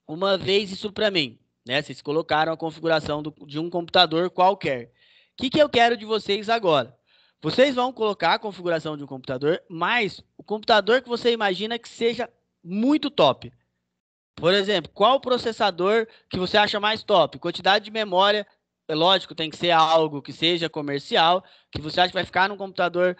uma vez isso para mim, né? Vocês colocaram a configuração de um computador qualquer. O que eu quero de vocês agora? Vocês vão colocar a configuração de um computador, mas o computador que você imagina que seja muito top. Por exemplo, qual processador que você acha mais top? Quantidade de memória, é lógico, tem que ser algo que seja comercial, que você acha que vai ficar num computador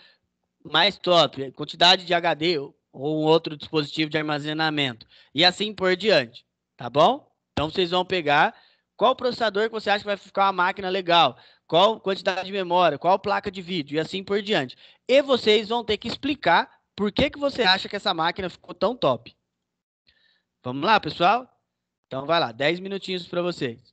mais top. Quantidade de HD ou um outro dispositivo de armazenamento. E assim por diante. Tá bom? Então vocês vão pegar qual processador que você acha que vai ficar uma máquina legal, qual quantidade de memória, qual placa de vídeo e assim por diante. E vocês vão ter que explicar por que você acha que essa máquina ficou tão top. Vamos lá, pessoal? Então vai lá, 10 minutinhos para vocês.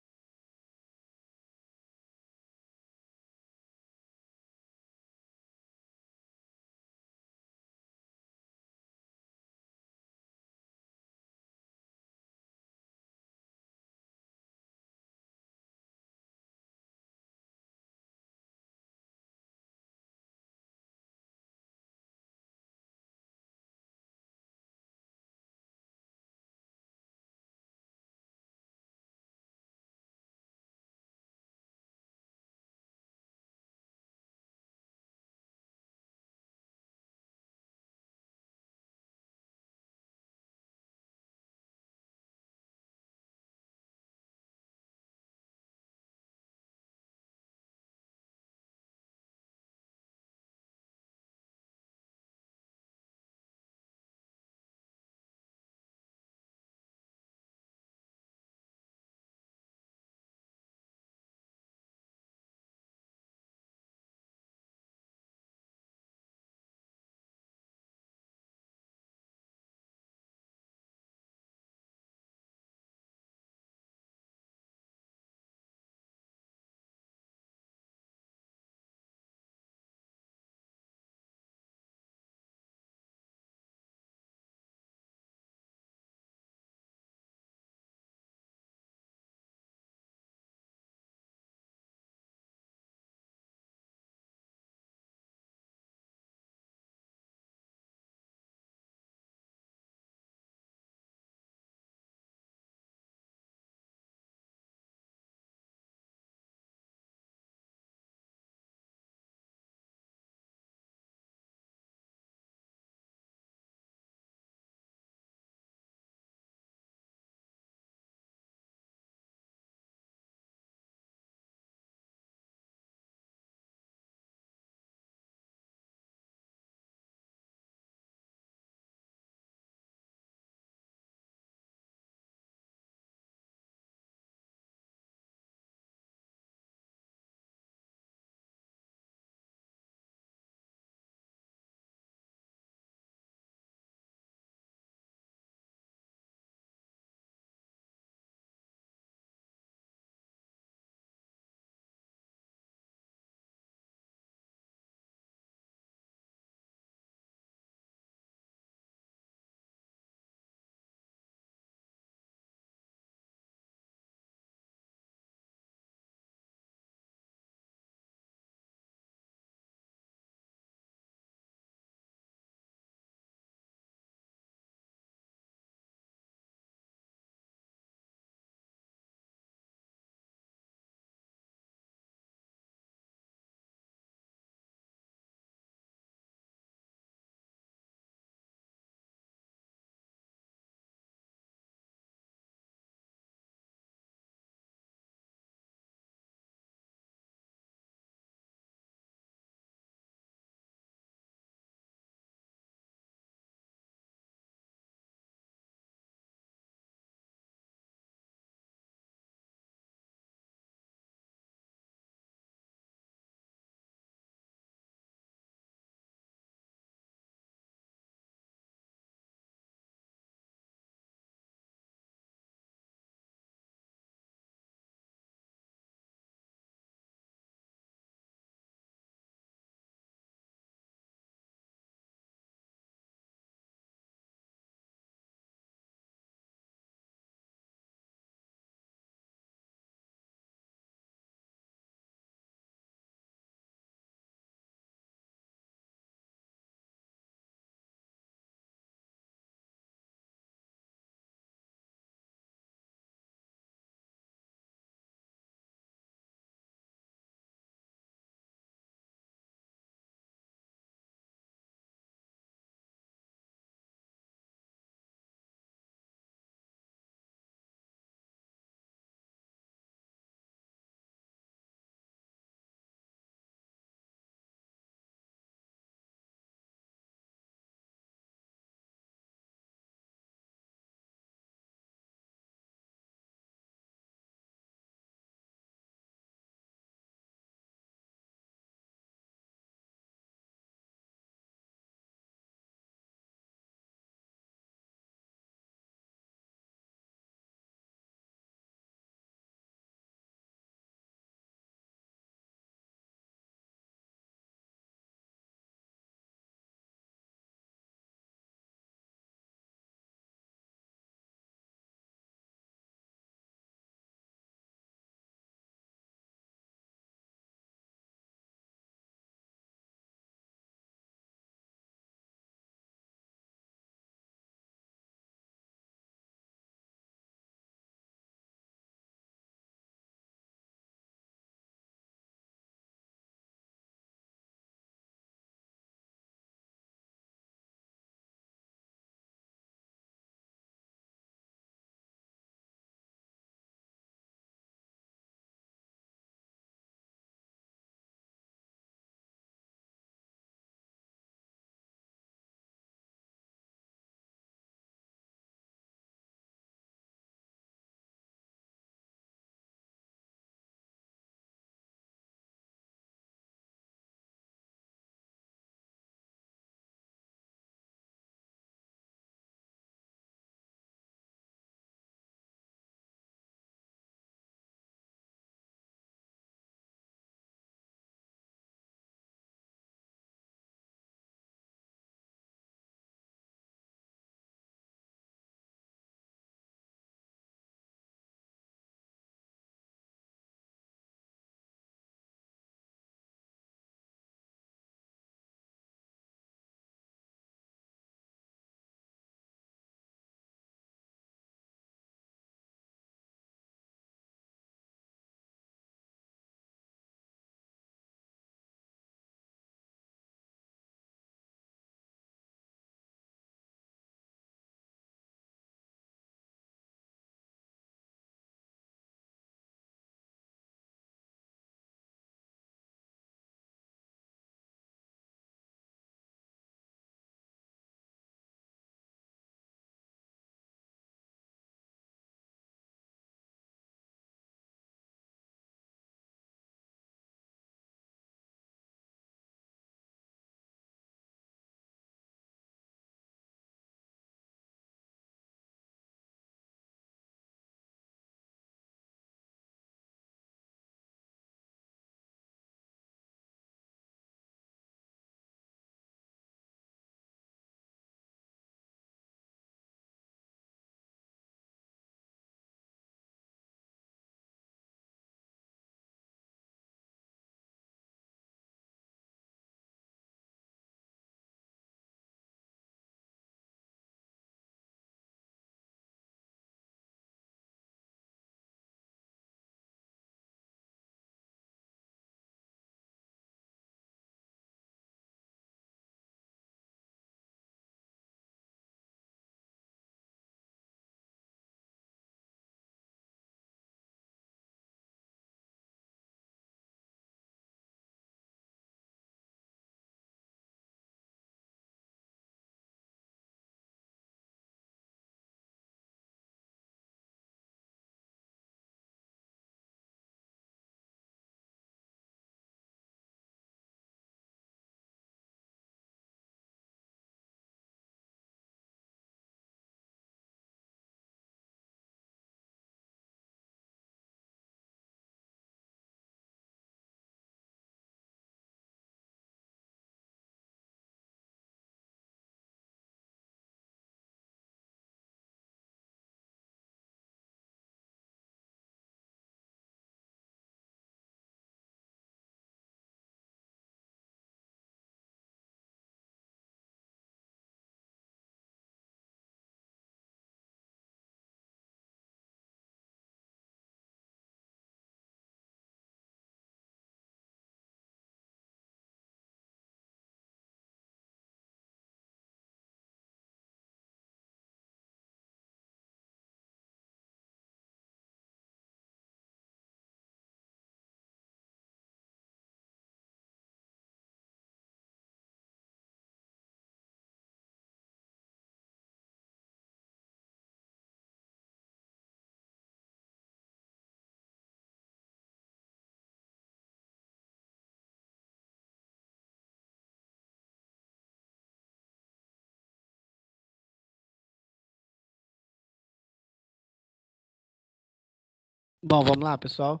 Bom, vamos lá, pessoal.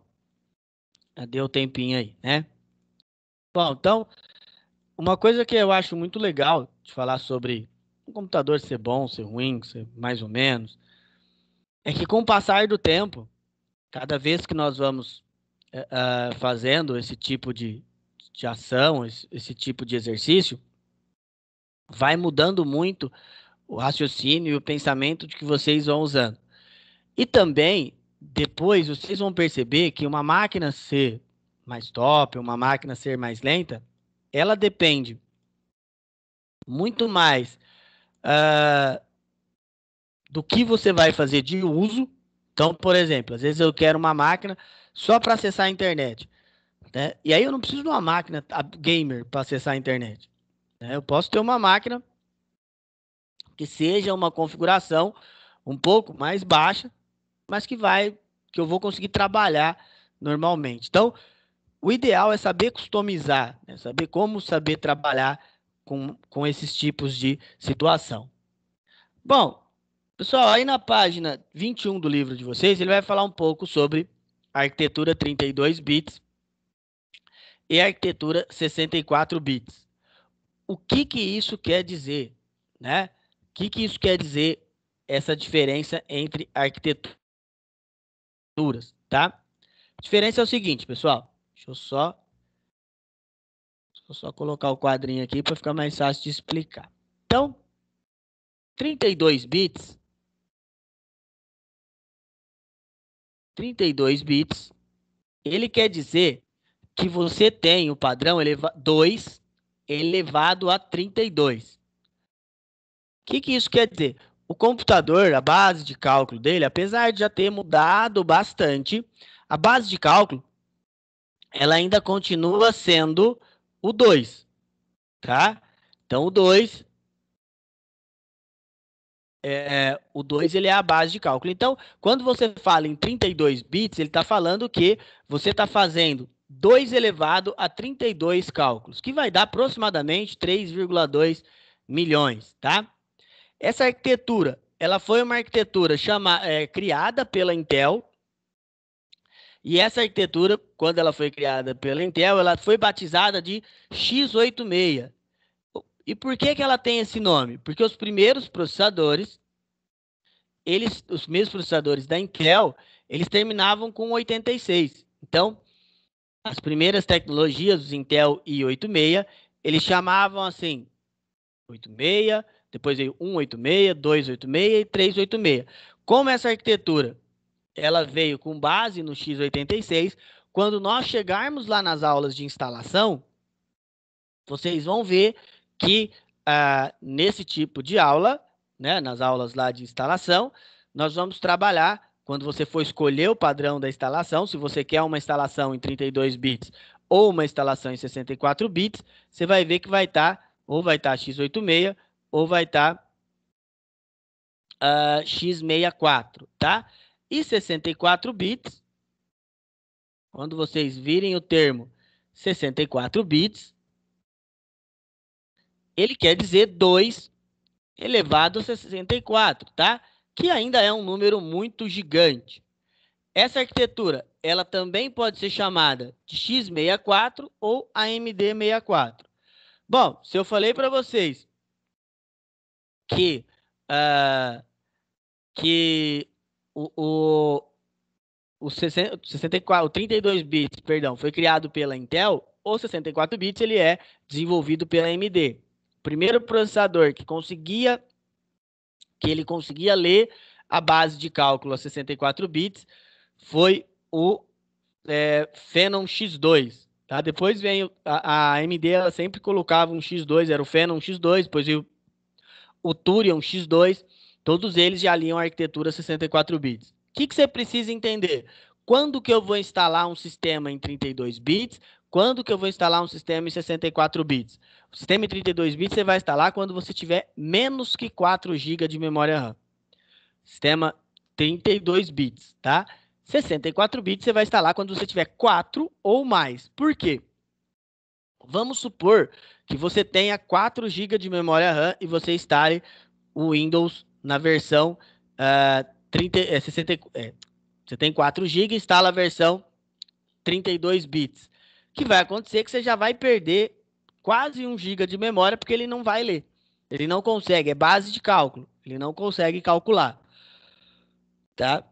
Já deu tempinho aí, né? Bom, então, uma coisa que eu acho muito legal de falar sobre um computador ser bom, ser ruim, ser mais ou menos, é que com o passar do tempo, cada vez que nós vamos fazendo esse tipo de ação, esse tipo de exercício, vai mudando muito o raciocínio e o pensamento de que vocês vão usando. E também, depois, vocês vão perceber que uma máquina ser mais top, uma máquina ser mais lenta, ela depende muito mais do que você vai fazer de uso. Então, por exemplo, às vezes eu quero uma máquina só para acessar a internet, né? E aí eu não preciso de uma máquina gamer para acessar a internet, né? Eu posso ter uma máquina que seja uma configuração um pouco mais baixa, mas que eu vou conseguir trabalhar normalmente. Então, o ideal é saber customizar, né? Saber trabalhar com esses tipos de situação. Bom, pessoal, aí na página 21 do livro de vocês, ele vai falar um pouco sobre a arquitetura 32 bits e a arquitetura 64 bits. O que que isso quer dizer, né? O que que isso quer dizer, essa diferença entre arquiteturas, tá? A diferença é o seguinte, pessoal. Deixa eu só colocar o quadrinho aqui para ficar mais fácil de explicar. Então, 32 bits, ele quer dizer que você tem o padrão 2 elevado a 32. O que que isso quer dizer? O computador, a base de cálculo dele, apesar de já ter mudado bastante, a base de cálculo, ela ainda continua sendo o 2, tá? Então, o 2 ele é a base de cálculo. Então, quando você fala em 32 bits, ele está falando que você está fazendo 2 elevado a 32 cálculos, que vai dar aproximadamente 3,2 milhões, tá? Essa arquitetura, ela foi uma arquitetura criada pela Intel, e essa arquitetura, quando ela foi criada pela Intel, ela foi batizada de x86. E por que que ela tem esse nome? Porque os primeiros processadores, os mesmos processadores da Intel, eles terminavam com 86. Então, as primeiras tecnologias, os Intel i86, eles chamavam assim, 86, depois veio 186, 286 e 386. Como essa arquitetura, ela veio com base no x86, quando nós chegarmos lá nas aulas de instalação, vocês vão ver que nesse tipo de aula, né, nas aulas lá de instalação, nós vamos trabalhar, quando você for escolher o padrão da instalação, se você quer uma instalação em 32 bits ou uma instalação em 64 bits, você vai ver que vai estar, ou vai estar x86, ou vai estar x64, tá? E 64 bits, quando vocês virem o termo 64 bits, ele quer dizer 2 elevado a 64, tá? Que ainda é um número muito gigante. Essa arquitetura, ela também pode ser chamada de x64 ou AMD64. Bom, se eu falei para vocês que o 64, o 32 bits, perdão, foi criado pela Intel, o 64 bits ele é desenvolvido pela AMD. O primeiro processador que ele conseguia ler a base de cálculo a 64 bits foi o Phenom X2. Tá? Depois vem a AMD, ela sempre colocava um X2, era o Phenom X2, depois veio o Turion X2, todos eles já liam a arquitetura 64 bits. O que você precisa entender? Quando que eu vou instalar um sistema em 32 bits? Quando que eu vou instalar um sistema em 64 bits? O sistema em 32 bits você vai instalar quando você tiver menos que 4 GB de memória RAM. Sistema 32 bits, tá? 64 bits você vai instalar quando você tiver 4 ou mais. Por quê? Vamos supor que você tenha 4 GB de memória RAM e você instale o Windows na versão Você tem 4 GB, instala a versão 32 bits. O que vai acontecer é que você já vai perder quase 1 GB de memória, porque ele não vai ler. Ele não consegue, é base de cálculo. Ele não consegue calcular. Tá?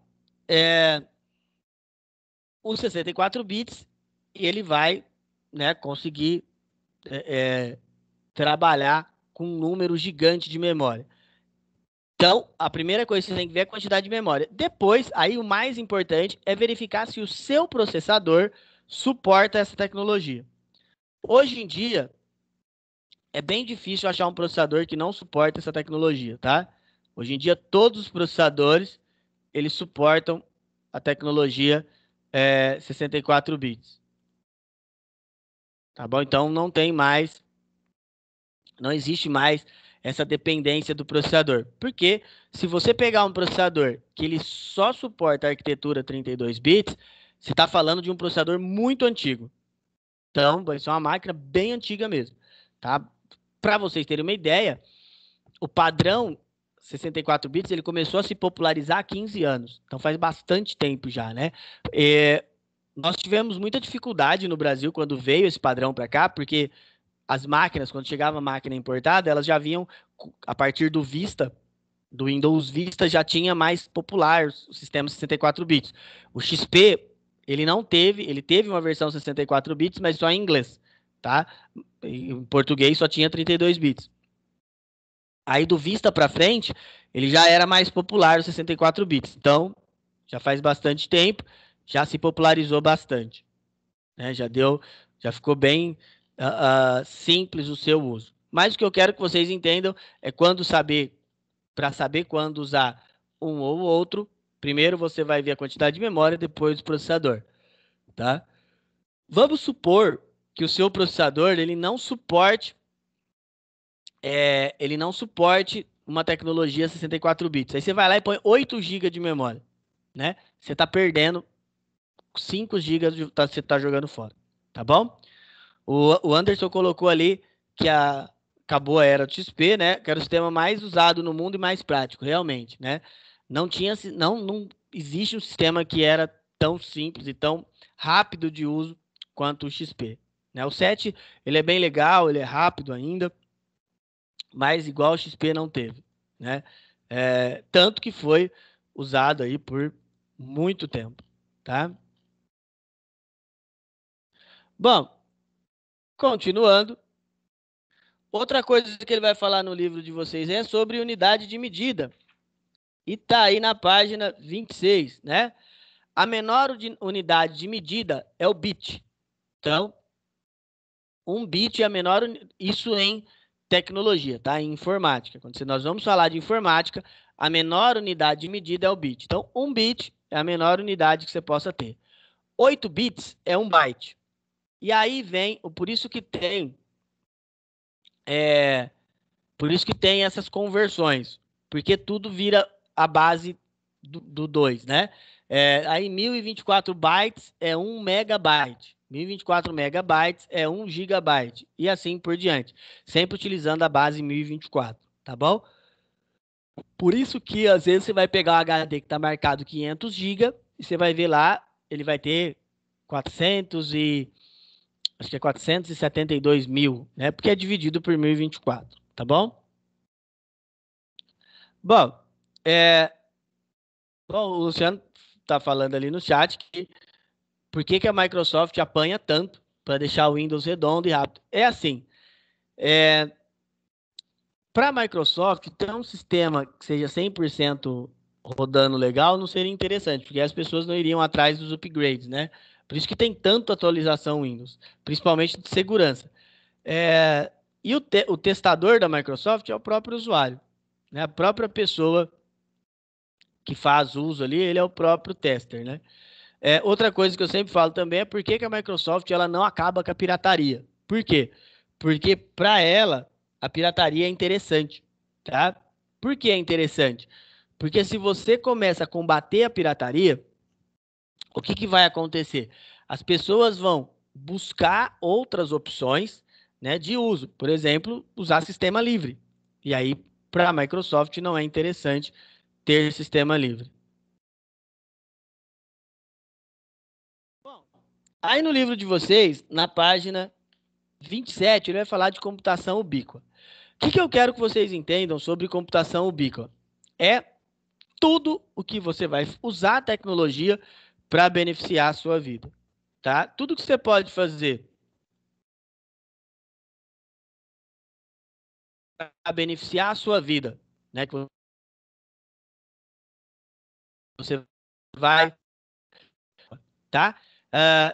Os 64 bits, ele vai, né, conseguir trabalhar com um número gigante de memória. Então, a primeira coisa que você tem que ver é a quantidade de memória. Depois, aí o mais importante é verificar se o seu processador suporta essa tecnologia. Hoje em dia, é bem difícil achar um processador que não suporta essa tecnologia, tá? Hoje em dia, todos os processadores, eles suportam a tecnologia 64 bits. Tá bom? Então, não existe mais essa dependência do processador. Porque se você pegar um processador que ele só suporta a arquitetura 32 bits, você está falando de um processador muito antigo. Então, vai ser uma máquina bem antiga mesmo. Tá? Para vocês terem uma ideia, o padrão 64 bits ele começou a se popularizar há 15 anos. Então, faz bastante tempo já, né? Nós tivemos muita dificuldade no Brasil quando veio esse padrão para cá, porque as máquinas, quando chegava a máquina importada, elas já vinham a partir do Vista, do Windows Vista, já tinha mais popular o sistema 64 bits. O XP, ele teve uma versão 64 bits, mas só em inglês, tá? Em português só tinha 32 bits. Aí do Vista para frente, ele já era mais popular os 64 bits. Então, já faz bastante tempo, já se popularizou bastante, né? Já ficou bem simples o seu uso. Mas o que eu quero que vocês entendam é para saber quando usar um ou outro, primeiro você vai ver a quantidade de memória, depois o processador, tá? Vamos supor que o seu processador ele não suporte uma tecnologia 64 bits. Aí você vai lá e põe 8 GB de memória, né? Você está perdendo 5 GB você está jogando fora, tá bom? O Anderson colocou ali que acabou a era do XP, né? Que era o sistema mais usado no mundo e mais prático, realmente, né? Não existe um sistema que era tão simples e tão rápido de uso quanto o XP, né? O 7, ele é bem legal, ele é rápido ainda, mas igual o XP não teve, né? Tanto que foi usado aí por muito tempo, tá? Bom, continuando. Outra coisa que ele vai falar no livro de vocês é sobre unidade de medida. E tá aí na página 26, né? A menor unidade de medida é o bit. Então, 1 bit é a menor, isso em tecnologia, tá? Em informática. Quando nós vamos falar de informática, a menor unidade de medida é o bit. Então, 1 bit é a menor unidade que você possa ter. 8 bits é 1 byte. E aí vem, por isso que tem essas conversões, porque tudo vira a base do 2, né? Aí 1024 bytes é 1 megabyte, 1024 megabytes é 1 gigabyte, e assim por diante, sempre utilizando a base 1024, tá bom? Por isso que às vezes você vai pegar o HD que está marcado 500 GB e você vai ver lá, ele vai ter 472 mil, né? Porque é dividido por 1024, tá bom? Bom, o Luciano está falando ali no chat que por que a Microsoft apanha tanto para deixar o Windows redondo e rápido. É assim, para a Microsoft ter um sistema que seja 100% rodando legal não seria interessante, porque as pessoas não iriam atrás dos upgrades, né? Por isso que tem tanta atualização Windows, principalmente de segurança. E o testador da Microsoft é o próprio usuário, né? A própria pessoa que faz uso ali, ele é o próprio tester, né? Outra coisa que eu sempre falo também é por que a Microsoft ela não acaba com a pirataria. Por quê? Porque para ela a pirataria é interessante, tá? Por que é interessante? Porque se você começa a combater a pirataria, o que vai acontecer? As pessoas vão buscar outras opções, né, de uso. Por exemplo, usar sistema livre. E aí, para a Microsoft, não é interessante ter sistema livre. Aí no livro de vocês, na página 27, ele vai falar de computação ubíqua. O que eu quero que vocês entendam sobre computação ubíqua? É tudo o que você vai usar a tecnologia para beneficiar a sua vida, tá? Tudo que você pode fazer para beneficiar a sua vida, né? Que você vai, tá?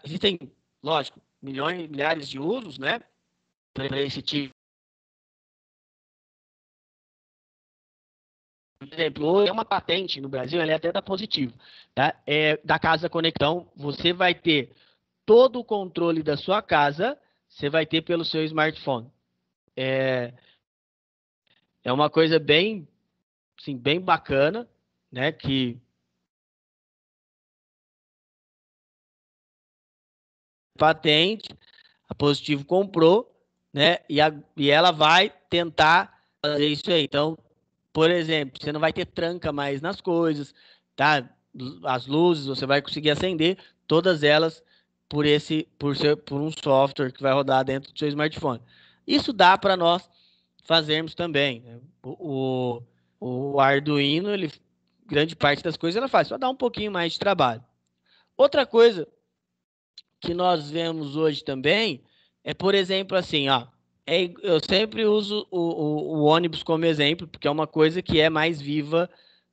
Existem, lógico, milhões, milhares de usos, né? Para esse tipo. Por exemplo, é uma patente no Brasil, ela é até da Positivo, tá? Da Casa Conectão, você vai ter todo o controle da sua casa, você vai ter pelo seu smartphone. É uma coisa bem, assim, bem bacana, né? Que patente, a Positivo comprou, né? E ela vai tentar fazer isso aí. Então, por exemplo, você não vai ter tranca mais nas coisas, tá? As luzes você vai conseguir acender todas elas por um software que vai rodar dentro do seu smartphone. Isso dá para nós fazermos também, né? O Arduino, grande parte das coisas ela faz, só dá um pouquinho mais de trabalho. Outra coisa que nós vemos hoje também é, por exemplo, assim, ó, eu sempre uso o ônibus como exemplo, porque é uma coisa que é mais viva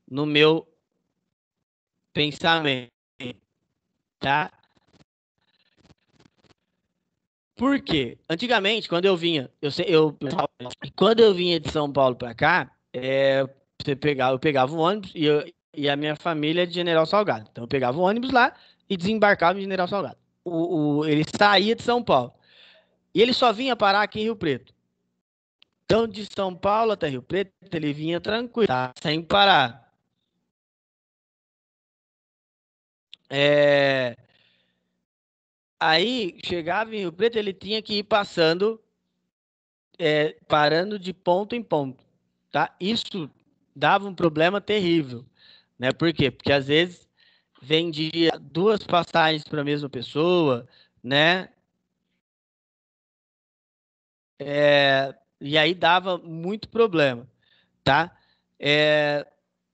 no meu pensamento, tá? Por quê? Antigamente, quando eu vinha, quando eu vinha de São Paulo para cá, eu pegava o ônibus e a minha família é de General Salgado. Então eu pegava o ônibus lá e desembarcava em General Salgado. Ele saía de São Paulo. E ele só vinha parar aqui em Rio Preto. Então, de São Paulo até Rio Preto, ele vinha tranquilo, tá? Sem parar. Aí, chegava em Rio Preto, ele tinha que ir passando, parando de ponto em ponto, tá? Isso dava um problema terrível, né? Por quê? Porque, às vezes, vendia duas passagens para a mesma pessoa, né? E aí dava muito problema, tá?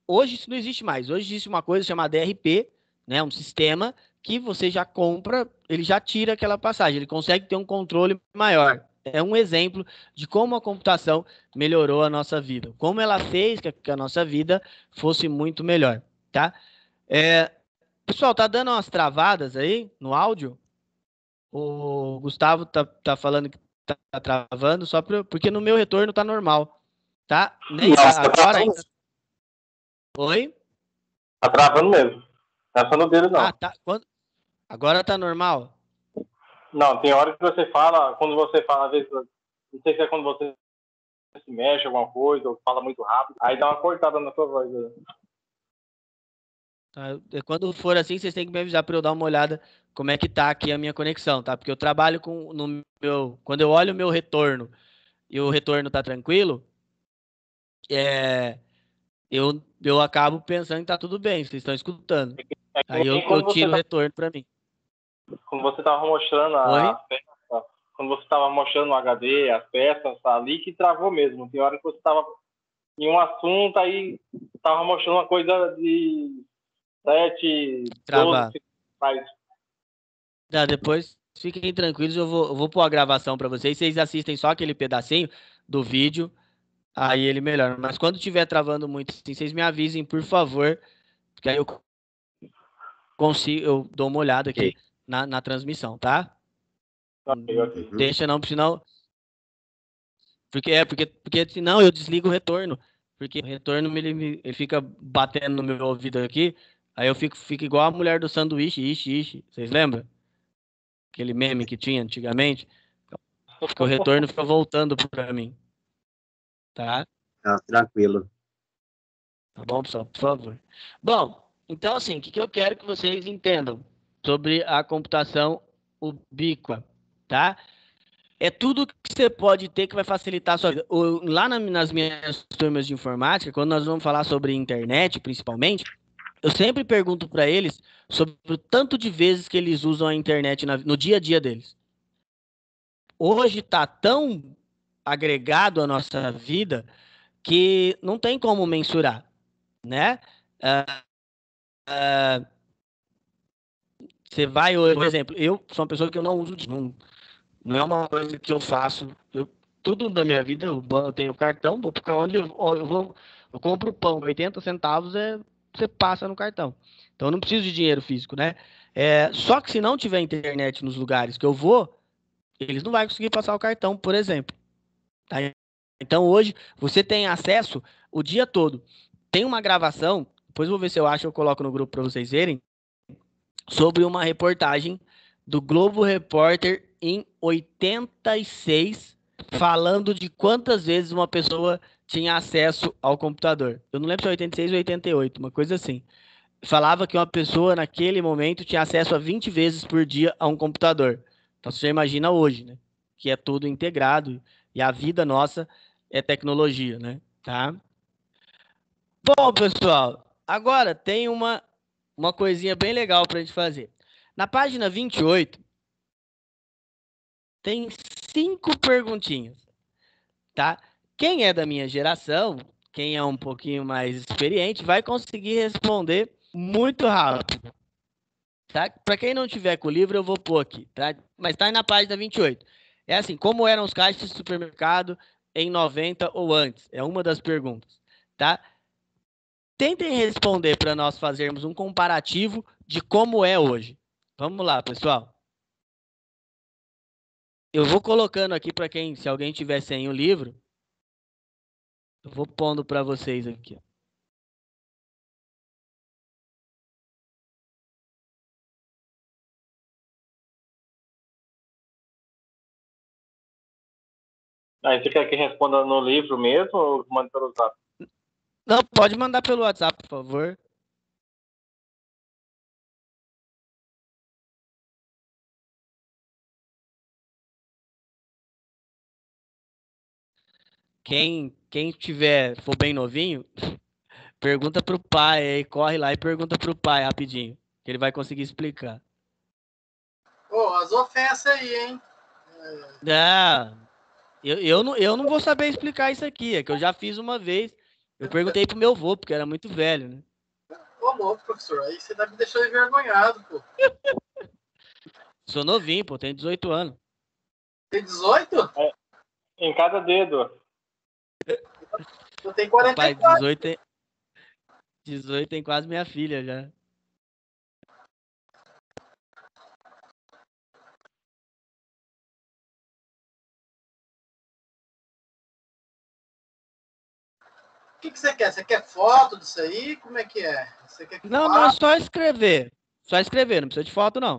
Hoje isso não existe mais. Hoje existe uma coisa chamada DRP, né? Um sistema que você já compra, ele já tira aquela passagem, ele consegue ter um controle maior. É um exemplo de como a computação melhorou a nossa vida, como ela fez que a nossa vida fosse muito melhor, tá? Pessoal, tá dando umas travadas aí no áudio? O Gustavo tá falando que tá travando, porque no meu retorno tá normal, tá? Nem Nossa, agora ainda. Oi? Tá travando mesmo. Não é só no dele, não. Tá. Agora tá normal? Não, tem hora que você fala, quando você fala, às vezes, não sei se é quando você se mexe alguma coisa, ou fala muito rápido, aí dá uma cortada na sua voz. Né? Quando for assim, vocês têm que me avisar para eu dar uma olhada como é que tá aqui a minha conexão, tá? Porque eu trabalho quando eu olho o meu retorno e o retorno tá tranquilo, eu acabo pensando que tá tudo bem, vocês estão escutando. Aí eu tiro o retorno para mim. Quando você tava mostrando as peças, quando você tava mostrando o HD, as peças, ali que travou mesmo. Tem hora que você tava em um assunto, aí tava mostrando uma coisa de 7, 12 depois fiquem tranquilos, eu vou pôr a gravação para vocês assistem só aquele pedacinho do vídeo, aí ele melhora. Mas quando estiver travando muito, assim, vocês me avisem, por favor, porque aí eu dou uma olhada aqui na transmissão, tá? Okay. Deixa não, senão... Porque senão eu desligo o retorno. Porque o retorno ele fica batendo no meu ouvido aqui, aí eu fico igual a mulher do sanduíche, ixi. Vocês lembram? Aquele meme que tinha antigamente? Porque o retorno fica voltando para mim. Tá? Tranquilo. Tá bom, pessoal? Por favor. Bom, então assim, o que eu quero que vocês entendam sobre a computação ubíqua, tá? É tudo que você pode ter que vai facilitar a sua vida. Lá nas minhas turmas de informática, quando nós vamos falar sobre internet, principalmente, eu sempre pergunto para eles sobre o tanto de vezes que eles usam a internet no dia a dia deles. Hoje está tão agregado à nossa vida que não tem como mensurar, né? Você vai hoje, por exemplo, eu sou uma pessoa que eu não uso, não é uma coisa que eu faço. Tudo da minha vida, eu tenho cartão, vou para onde eu compro pão, 80 centavos você passa no cartão. Então eu não preciso de dinheiro físico, né? Só que se não tiver internet nos lugares que eu vou, eles não vão conseguir passar o cartão, por exemplo. Tá? Então hoje você tem acesso o dia todo. Tem uma gravação, depois eu vou ver se eu acho, eu coloco no grupo para vocês verem, sobre uma reportagem do Globo Repórter em 86, falando de quantas vezes uma pessoa tinha acesso ao computador. Eu não lembro se é 86 ou 88, uma coisa assim. Falava que uma pessoa naquele momento tinha acesso a 20 vezes por dia a um computador. Então você já imagina hoje, né? Que é tudo integrado e a vida nossa é tecnologia, né? Tá? Bom, pessoal, agora tem uma coisinha bem legal para a gente fazer. Na página 28, tem 5 perguntinhas, tá? Quem é da minha geração, quem é um pouquinho mais experiente, vai conseguir responder muito rápido, tá? Para quem não tiver com o livro, eu vou pôr aqui, tá? Mas tá aí na página 28. É assim, como eram os caixas de supermercado em 90 ou antes? É uma das perguntas, tá? Tentem responder para nós fazermos um comparativo de como é hoje. Vamos lá, pessoal. Eu vou colocando aqui para quem, se alguém tiver sem o livro, eu vou pondo para vocês aqui. Aí você quer que responda no livro mesmo ou manda pelo WhatsApp? Não, pode mandar pelo WhatsApp, por favor. Quem tiver, for bem novinho, pergunta pro pai, aí corre lá e pergunta pro pai rapidinho, que ele vai conseguir explicar. Pô, as ofensas aí, hein? Não, eu não vou saber explicar isso aqui, é que eu já fiz uma vez. Eu perguntei pro meu avô, porque era muito velho, né? Ô, louco, professor. Aí você tá me deixando envergonhado, pô. Sou novinho, pô, tenho 18 anos. Tem 18? É, em cada dedo. Eu tenho Rapaz, 44. 18 tem quase minha filha já. O que você quer? Você quer foto disso aí? Como é que é? Você quer que Não, não, é faça? só escrever. Só escrever, não precisa de foto, não.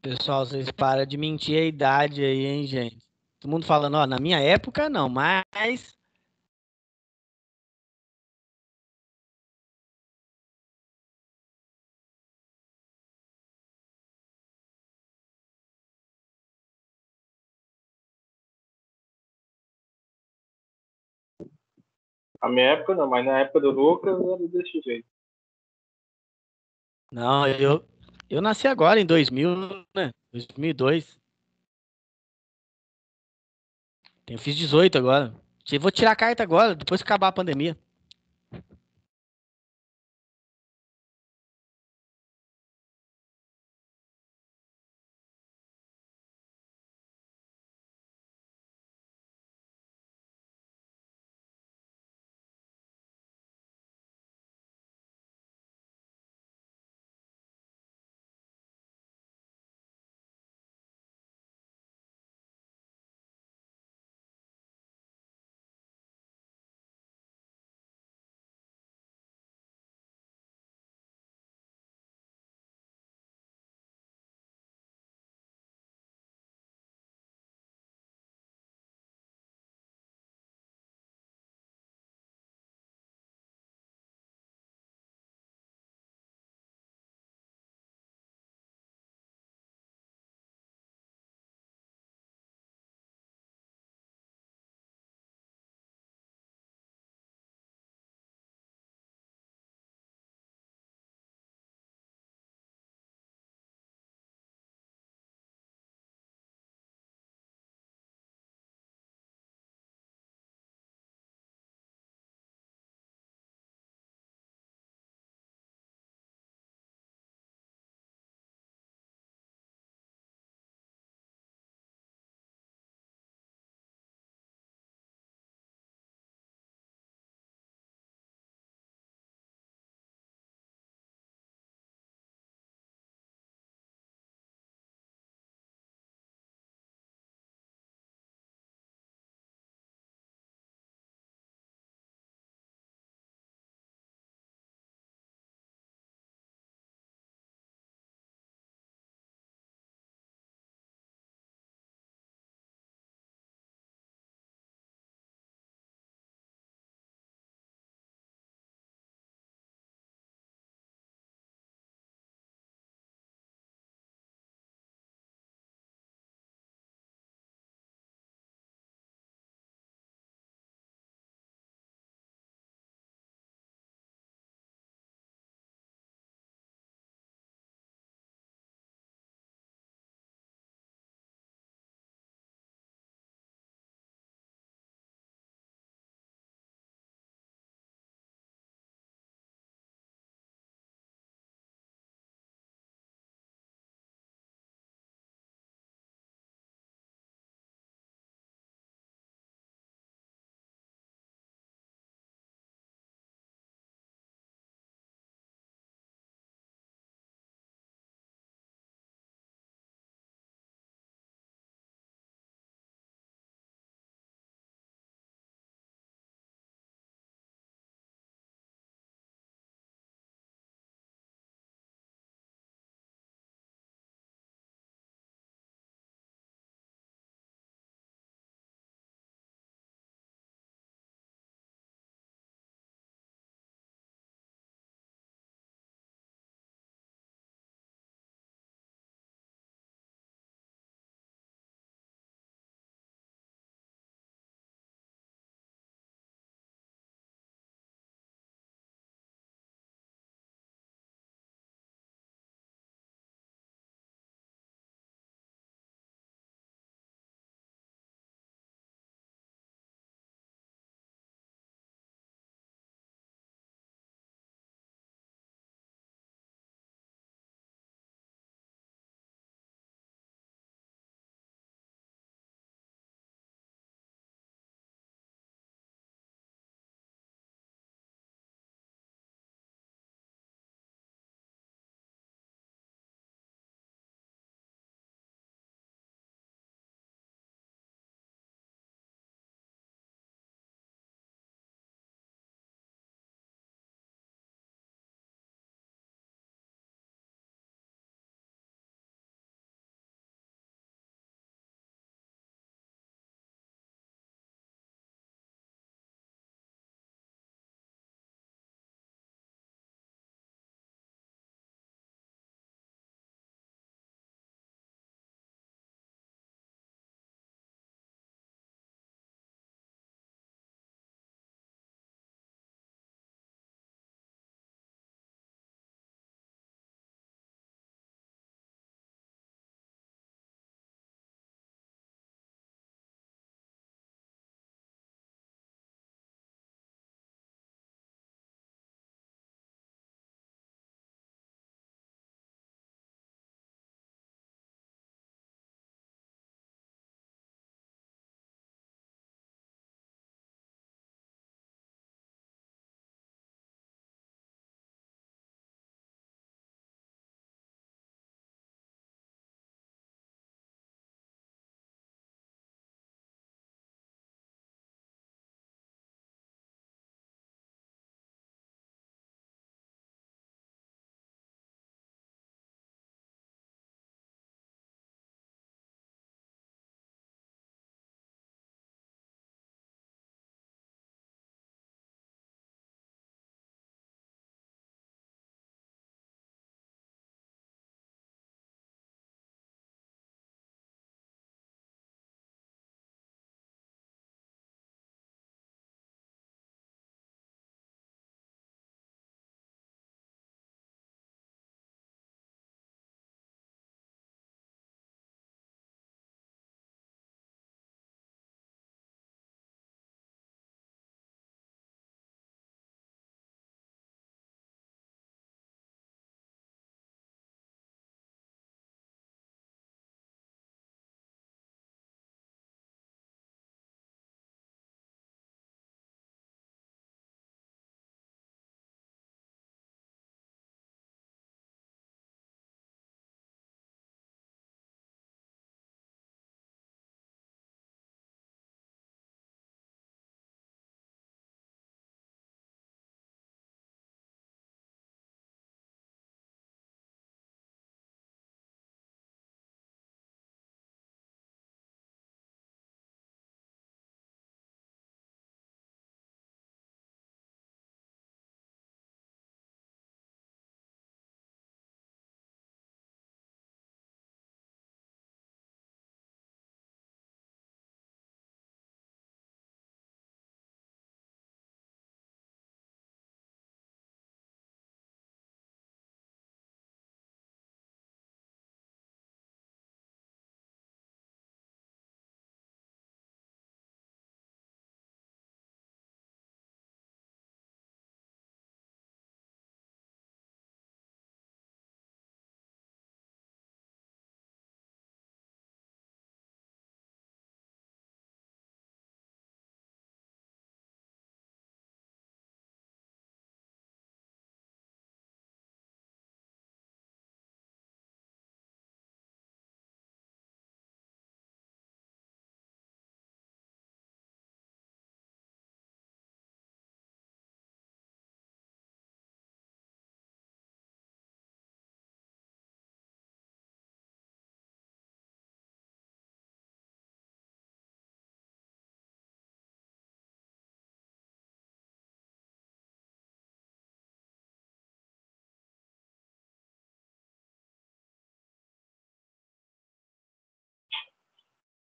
Pessoal, vocês param de mentir a idade aí, hein, gente? Todo mundo falando, ó, na minha época não, mas A minha época não, mas na época do Lucas era desse jeito. não, eu nasci agora em 2000, né? 2002. Eu fiz 18 agora. Eu vou tirar a carta agora, depois que acabar a pandemia.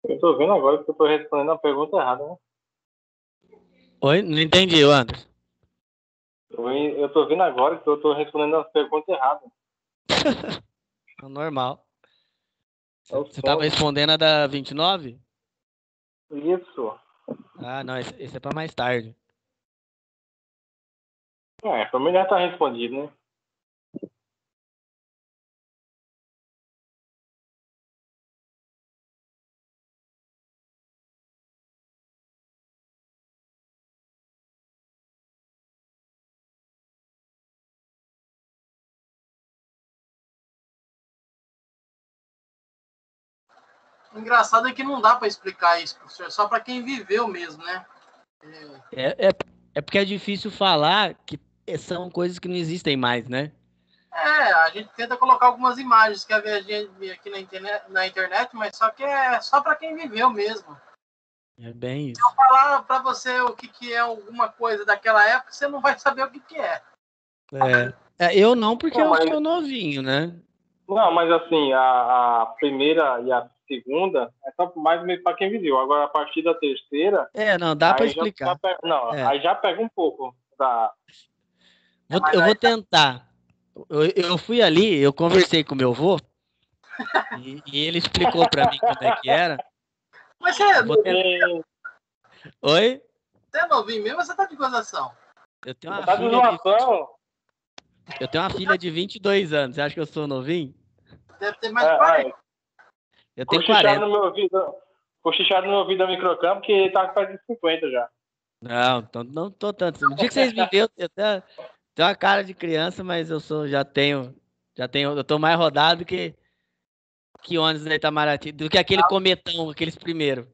Eu tô vendo agora que eu tô respondendo a pergunta errada, né? Oi? Não entendi, Anderson. Eu tô vendo agora que eu tô respondendo a pergunta errada. Normal. Você tava Sonho. respondendo a da 29? Isso. Ah, não, esse é pra mais tarde. Pra mim já tá respondido, né? O engraçado é que não dá para explicar isso, professor, só para quem viveu mesmo, né? É porque é difícil falar que são coisas que não existem mais, né? A gente tenta colocar algumas imagens que a gente aqui na internet, mas só que é só para quem viveu mesmo. É bem Se eu isso. falar para você o que é alguma coisa daquela época, você não vai saber o que é. Eu não, porque Não, eu mas, sou novinho, né? não, mas assim, a primeira e a segunda é só mais meio para quem viveu. Agora, a partir da terceira, Não, dá pra aí já explicar. não, É. aí já pega um pouco da. Eu vou tentar. Eu fui ali, eu conversei com meu avô e ele explicou pra mim como é que era. Mas Eu vou tentar. Oi? você é novinho mesmo ou você tá de gozação? Eu tenho uma Tá de filha de zoação. eu tenho uma filha de 22 anos. Você acha que eu sou novinho? Deve ter mais de 40. Eu tenho Cochichado 40. no meu ouvido. Cochichado no meu ouvido da microcampo que ele tá com quase 50 já. Não, não tô tanto. No dia que vocês me verem, eu tenho uma cara de criança, mas eu tô mais rodado que ônibus da Itamaraty, do que aquele cometão, aqueles primeiros.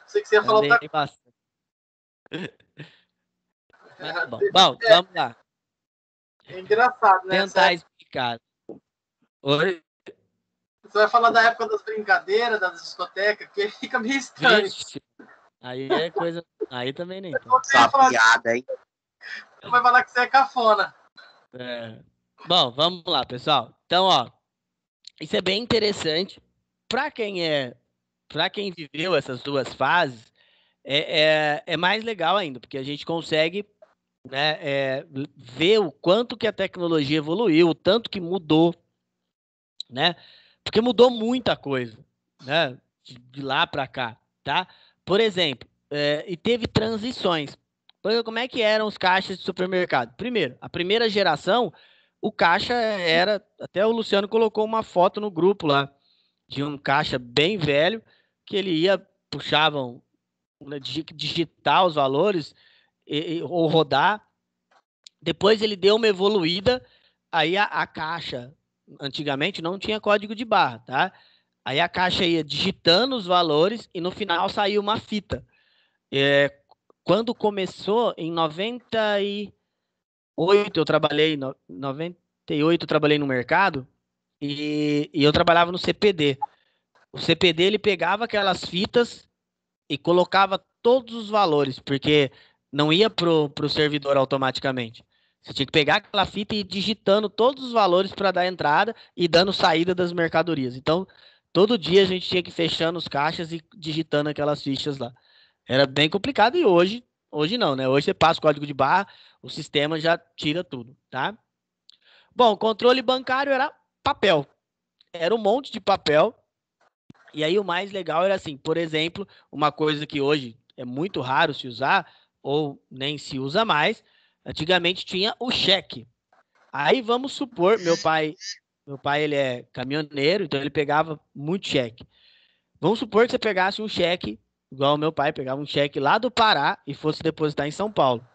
Sei que você ia falar Andei outra bastante. Mas tá bom. coisa. Bom, vamos lá. É engraçado, né? Tentar explicar. Oi? Você vai falar da época das brincadeiras, das discotecas, que fica meio estranho. Vixe, aí é coisa. Aí também nem tanto. Essa piada, hein? Você vai falar que você é cafona. Bom, vamos lá, pessoal. Então, ó, isso é bem interessante. Para quem viveu essas duas fases, é mais legal ainda, porque a gente consegue, né, ver o quanto que a tecnologia evoluiu, o tanto que mudou, né? Porque mudou muita coisa, né? De lá para cá, tá? Por exemplo, e teve transições. Como é que eram os caixas de supermercado? Primeiro, a primeira geração, o caixa era, até o Luciano colocou uma foto no grupo lá, de um caixa bem velho, que ele ia, puxavam, né, digitar os valores ou rodar. Depois ele deu uma evoluída, aí a caixa, antigamente não tinha código de barra, tá? Aí a caixa ia digitando os valores e no final saía uma fita. Quando começou, em 98, eu trabalhei, 98 eu trabalhei no mercado e eu trabalhava no CPD. O CPD ele pegava aquelas fitas e colocava todos os valores, porque não ia pro servidor automaticamente. Você tinha que pegar aquela fita e ir digitando todos os valores para dar entrada e dando saída das mercadorias. Então, todo dia a gente tinha que ir fechando os caixas e digitando aquelas fichas lá. Era bem complicado e hoje não, né? Hoje você passa o código de barra, o sistema já tira tudo, tá? Bom, controle bancário era papel. Era um monte de papel. E aí o mais legal era assim, por exemplo, uma coisa que hoje é muito raro se usar, ou nem se usa mais, antigamente tinha o cheque. Aí vamos supor, meu pai ele é caminhoneiro, então ele pegava muito cheque. Vamos supor que você pegasse um cheque, igual o meu pai pegava um cheque lá do Pará e fosse depositar em São Paulo.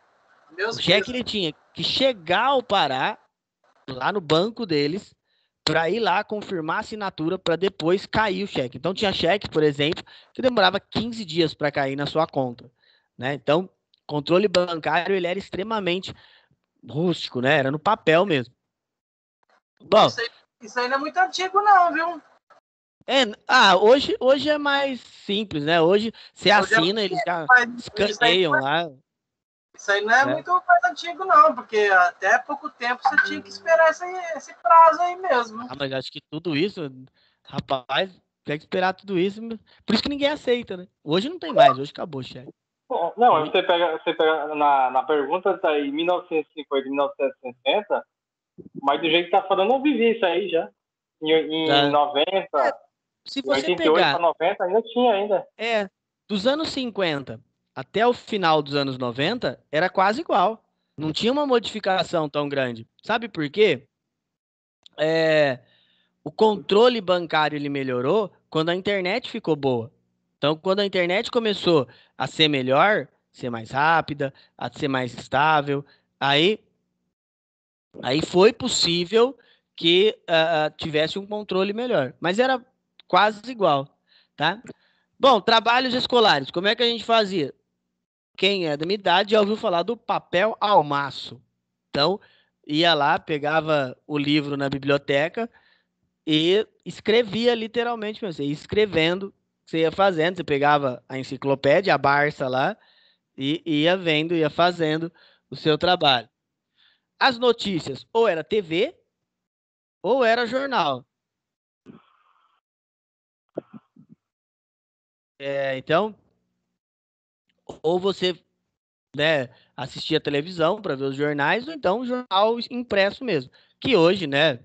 O cheque ele tinha que chegar ao Pará, lá no banco deles, para ir lá confirmar a assinatura para depois cair o cheque. Então tinha cheque, por exemplo, que demorava 15 dias para cair na sua conta, né? Então, controle bancário ele era extremamente rústico, né? Era no papel mesmo. Bom, isso aí não é muito antigo não, viu? hoje é mais simples, né? Hoje você assina, eles já escaneiam lá. Isso aí não é muito mais antigo, não, porque até pouco tempo você tinha que esperar esse prazo aí mesmo. Mas acho que tudo isso, rapaz, Tem que esperar tudo isso. Por isso que ninguém aceita, né? Hoje não tem mais, hoje acabou o chat. Não, você pega na pergunta, tá aí 1950, 1960, mas do jeito que tá falando, eu vivi isso aí já. Em 90, se em você 88 pegar, para 90, ainda tinha ainda. dos anos 50 até o final dos anos 90, era quase igual. Não tinha uma modificação tão grande. Sabe por quê? O controle bancário ele melhorou quando a internet ficou boa. Então, quando a internet começou a ser melhor, ser mais rápida, a ser mais estável, aí foi possível que tivesse um controle melhor. Mas era quase igual, tá? Bom, trabalhos escolares, como é que a gente fazia? Quem é da minha idade já ouviu falar do papel almaço. Então, ia lá, pegava o livro na biblioteca e escrevia literalmente, você ia escrevendo, você ia fazendo, você pegava a enciclopédia, a Barça lá, e ia vendo, ia fazendo o seu trabalho. As notícias, ou era TV, ou era jornal. Então, ou você, né, assistia televisão para ver os jornais, ou então jornal impresso mesmo. Que hoje, né,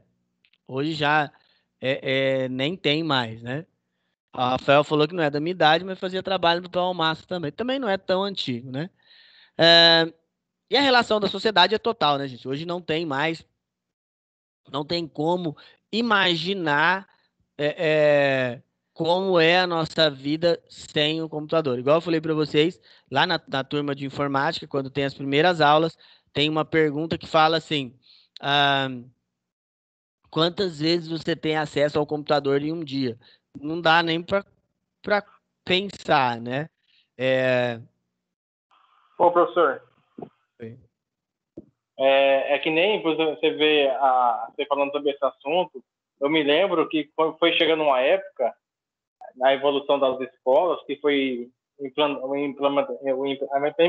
hoje já nem tem mais, né? O Rafael falou que não é da minha idade, mas fazia trabalho no Pão Massa também. Também não é tão antigo, né? E a relação da sociedade é total, né, gente? Hoje não tem mais, não tem como imaginar como é a nossa vida sem o computador. Igual eu falei para vocês, lá na turma de informática, quando tem as primeiras aulas, tem uma pergunta que fala assim: quantas vezes você tem acesso ao computador em um dia? Não dá nem para pensar, né? Ô, professor, que nem você vê você falando sobre esse assunto, eu me lembro que foi chegando uma época, na evolução das escolas, que foi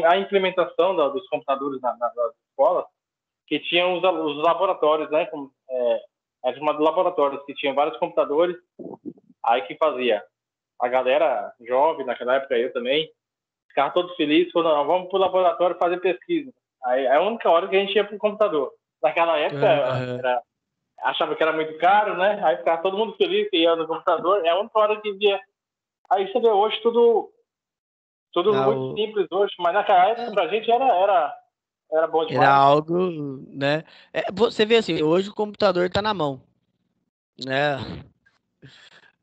a implementação dos computadores nas escolas, que tinham os laboratórios, né? Era chamado laboratórios, que tinham vários computadores, aí que fazia. A galera jovem, naquela época eu também, ficava todo feliz, falando, não, vamos para o laboratório fazer pesquisa. Aí é a única hora que a gente ia para o computador. Naquela época, achava que era muito caro, né? Aí ficava todo mundo feliz que ia no computador. É a única hora que via. Aí você vê hoje tudo muito simples hoje, mas naquela época pra gente era bom demais. Era algo, né? Você vê assim, hoje o computador está na mão, né?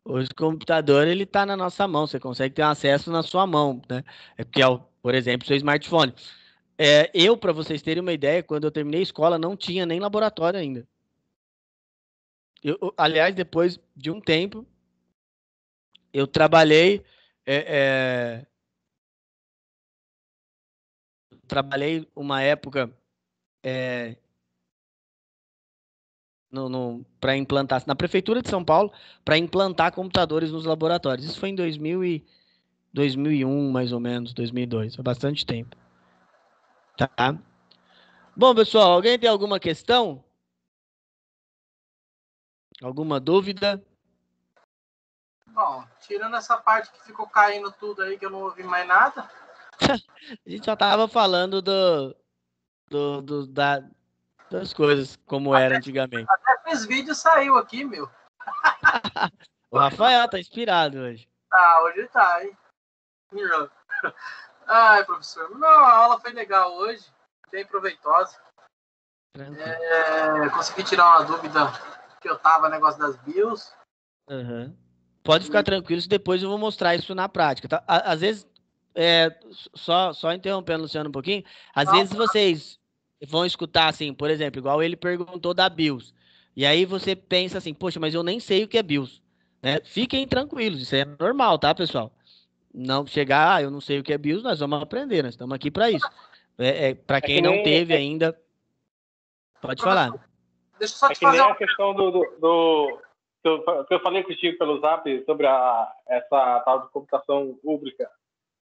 Hoje o computador ele está na nossa mão, você consegue ter acesso na sua mão, né? Que é, por exemplo, seu smartphone. Para vocês terem uma ideia, quando eu terminei a escola, não tinha nem laboratório ainda. Aliás, depois de um tempo, eu trabalhei uma época para implantar na prefeitura de São Paulo para implantar computadores nos laboratórios. Isso foi em 2001, mais ou menos, 2002, há bastante tempo. Tá? Bom, pessoal, alguém tem alguma questão? Alguma dúvida? Bom, tirando essa parte que ficou caindo tudo aí, que eu não ouvi mais nada. A gente só tava falando das coisas como era antigamente. Até fez vídeo e saiu aqui, meu. O Rafael tá inspirado hoje. Hoje tá, hein? Ai, professor. Não, a aula foi legal hoje. Bem proveitosa. Consegui tirar uma dúvida que eu tava, negócio das BIOS. Uhum. Pode ficar tranquilo, que depois eu vou mostrar isso na prática. Tá? Às vezes, só interrompendo, Luciano, um pouquinho, às vezes vocês vão escutar assim, por exemplo, igual ele perguntou da BIOS. E aí você pensa assim, poxa, mas eu nem sei o que é BIOS. Né? Fiquem tranquilos, isso é normal, tá, pessoal? Não chegar, eu não sei o que é BIOS, nós vamos aprender, nós estamos aqui para isso. Para quem não teve ainda, pode falar. Deixa eu só te fazer a questão que eu falei contigo pelo Zap sobre essa tal de computação pública,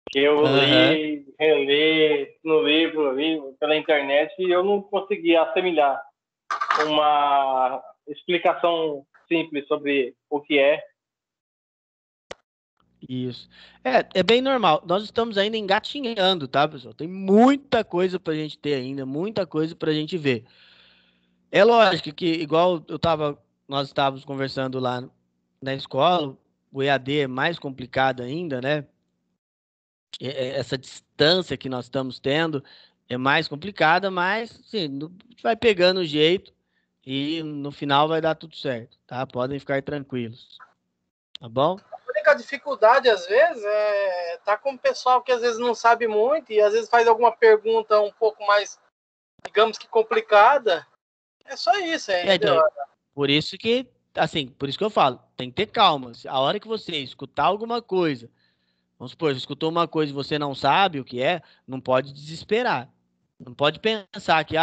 que eu li, reli no livro, li pela internet, e eu não conseguia assimilar uma explicação simples sobre o que é. Isso. É bem normal. Nós estamos ainda engatinhando, tá, pessoal? Tem muita coisa pra gente ter ainda, muita coisa pra gente ver. É lógico que, igual nós estávamos conversando lá na escola, o EAD é mais complicado ainda, né? Essa distância que nós estamos tendo é mais complicada, mas sim, a gente vai pegando o jeito e no final vai dar tudo certo, tá? Podem ficar tranquilos, tá bom? A única dificuldade, às vezes, é estar com o pessoal que às vezes não sabe muito e às vezes faz alguma pergunta um pouco mais, digamos que complicada. É só isso, Então, entendeu? por isso que, assim, por isso que eu falo, tem que ter calma. A hora que você escutar alguma coisa, vamos supor, você escutou uma coisa e você não sabe o que é, não pode desesperar. Não pode pensar que,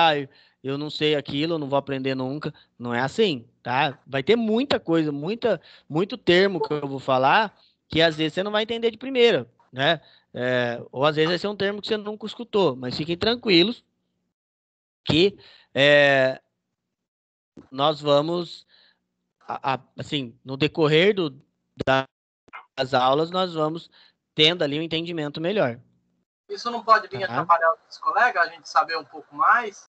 eu não sei aquilo, eu não vou aprender nunca. Não é assim, tá? Vai ter muita coisa, muito termo que eu vou falar que às vezes você não vai entender de primeira, né? Ou às vezes vai ser um termo que você nunca escutou, mas fiquem tranquilos que é, nós vamos, assim, no decorrer das aulas, nós vamos tendo ali um entendimento melhor. Isso não pode vir Tá? atrapalhar os colegas, a gente saber um pouco mais?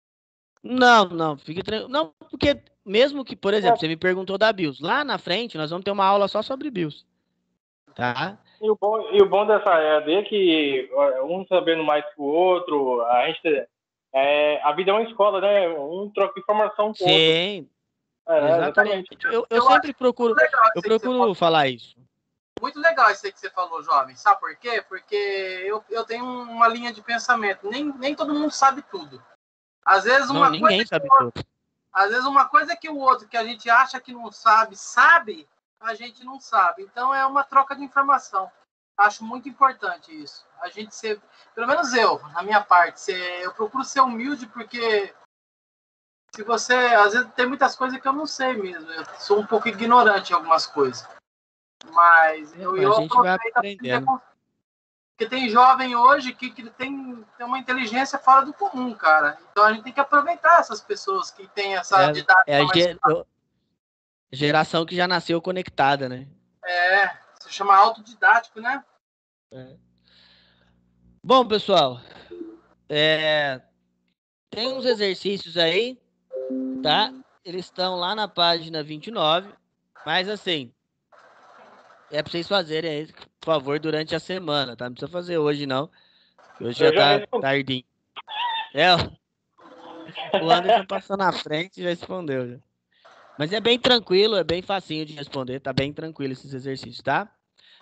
Não, fique tranquilo. Não, porque mesmo que, por exemplo, você me perguntou da BIOS, lá na frente nós vamos ter uma aula só sobre BIOS, tá? E o bom dessa EAD é que um sabendo mais que o outro, a vida é uma escola, né? Um troca informação com o outro. Sim, exatamente. Exatamente. Eu Eu sempre acho procuro, legal eu isso aí que você falou. procuro falar isso. Muito legal isso aí que você falou, jovem. Sabe por quê? Porque eu tenho uma linha de pensamento. Nem todo mundo sabe tudo. Às vezes Não, uma coisa ninguém que sabe tudo. às vezes uma coisa que o outro que a gente acha que não sabe, a gente não sabe. Então é uma troca de informação. Acho muito importante isso. A gente ser, pelo menos eu, na minha parte, eu procuro ser humilde porque se você, às vezes tem muitas coisas que eu não sei mesmo. Eu sou um pouco ignorante em algumas coisas. Mas eu A gente vai aproveito aprendendo. porque tem jovem hoje que tem uma inteligência fora do comum, cara. Então a gente tem que aproveitar essas pessoas que têm essa É didática a mais. geração que já nasceu conectada, né? Se chama autodidático, né? Bom, pessoal, tem uns exercícios aí, tá? Eles estão lá na página 29, mas assim, é pra vocês fazerem aí, por favor, durante a semana, tá? Não precisa fazer hoje, não, que hoje já Eu já tá respondi. tardinho. O Anderson passou na frente e já respondeu, já. Mas é bem tranquilo, é bem facinho de responder, tá bem tranquilo esses exercícios, tá?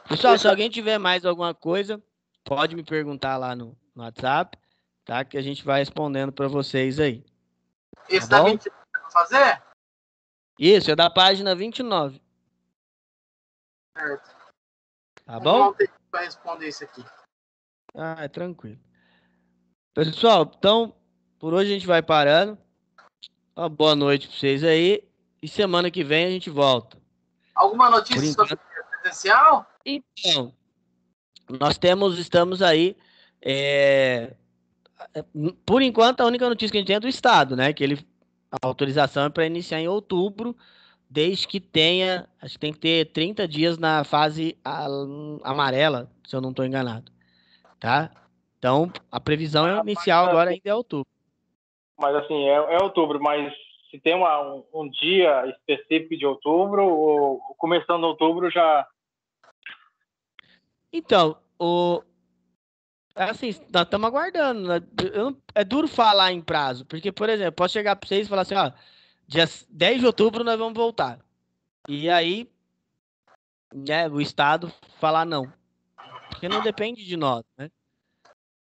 Pessoal, se alguém tiver mais alguma coisa, pode me perguntar lá no WhatsApp, tá? Que a gente vai respondendo para vocês aí. Esse Tá da bom? 20 fazer? Isso, é da página 29. Certo. Tá Vamos arrumar bom? um tempo para responder isso aqui. É tranquilo. Pessoal, então, por hoje a gente vai parando. Uma boa noite para vocês aí. E semana que vem a gente volta. Alguma Por notícia sobre enquanto. presencial? Então, estamos aí. é, Por enquanto, a única notícia que a gente tem é do Estado, né? A autorização é para iniciar em outubro, desde que tenha. Acho que tem que ter 30 dias na fase amarela, se eu não estou enganado. Tá? Então, a previsão inicial agora ainda é outubro. Mas assim, é outubro, mas se tem um dia específico de outubro, ou começando outubro já. Então, assim, nós estamos aguardando, né? É duro falar em prazo, porque, por exemplo, posso chegar para vocês e falar assim, ó, dia 10 de outubro nós vamos voltar. E aí, né, o Estado falar não. Porque não depende de nós, né?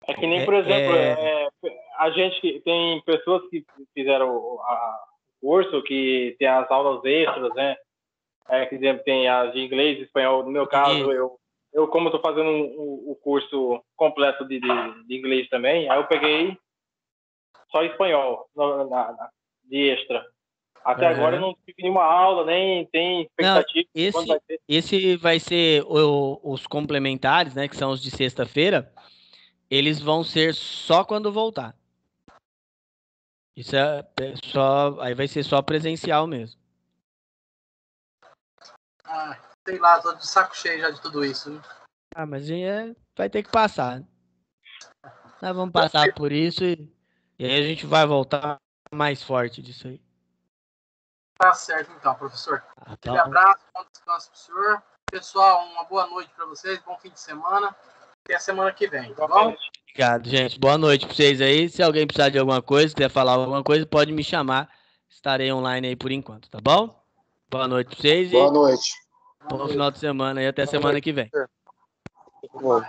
É que nem, É, por exemplo, é... a gente tem pessoas que fizeram o curso, que tem as aulas extras, né? Por exemplo, tem as de inglês e espanhol. No meu caso, eu como estou fazendo o curso completo de inglês também, aí eu peguei só espanhol de extra. Até agora eu não tive nenhuma aula, nem tem Não, expectativa de quando vai ter. esse vai ser os complementares, né? Que são os de sexta-feira. Eles vão ser só quando voltar. Isso é só. Aí vai ser só presencial mesmo. Sei lá, tô de saco cheio já de tudo isso. Né? Ah, mas vai ter que passar. Nós vamos passar por isso e aí a gente vai voltar mais forte disso aí. Tá certo, então, professor. Então, abraço, bom descanso pro senhor. Pessoal, uma boa noite para vocês, bom fim de semana. Até a semana que vem, tá bom? Obrigado, gente. Boa noite para vocês aí. Se alguém precisar de alguma coisa, quiser falar alguma coisa, pode me chamar. Estarei online aí por enquanto, tá bom? Boa noite para vocês Boa noite. Bom final de semana e até semana que vem. Bom.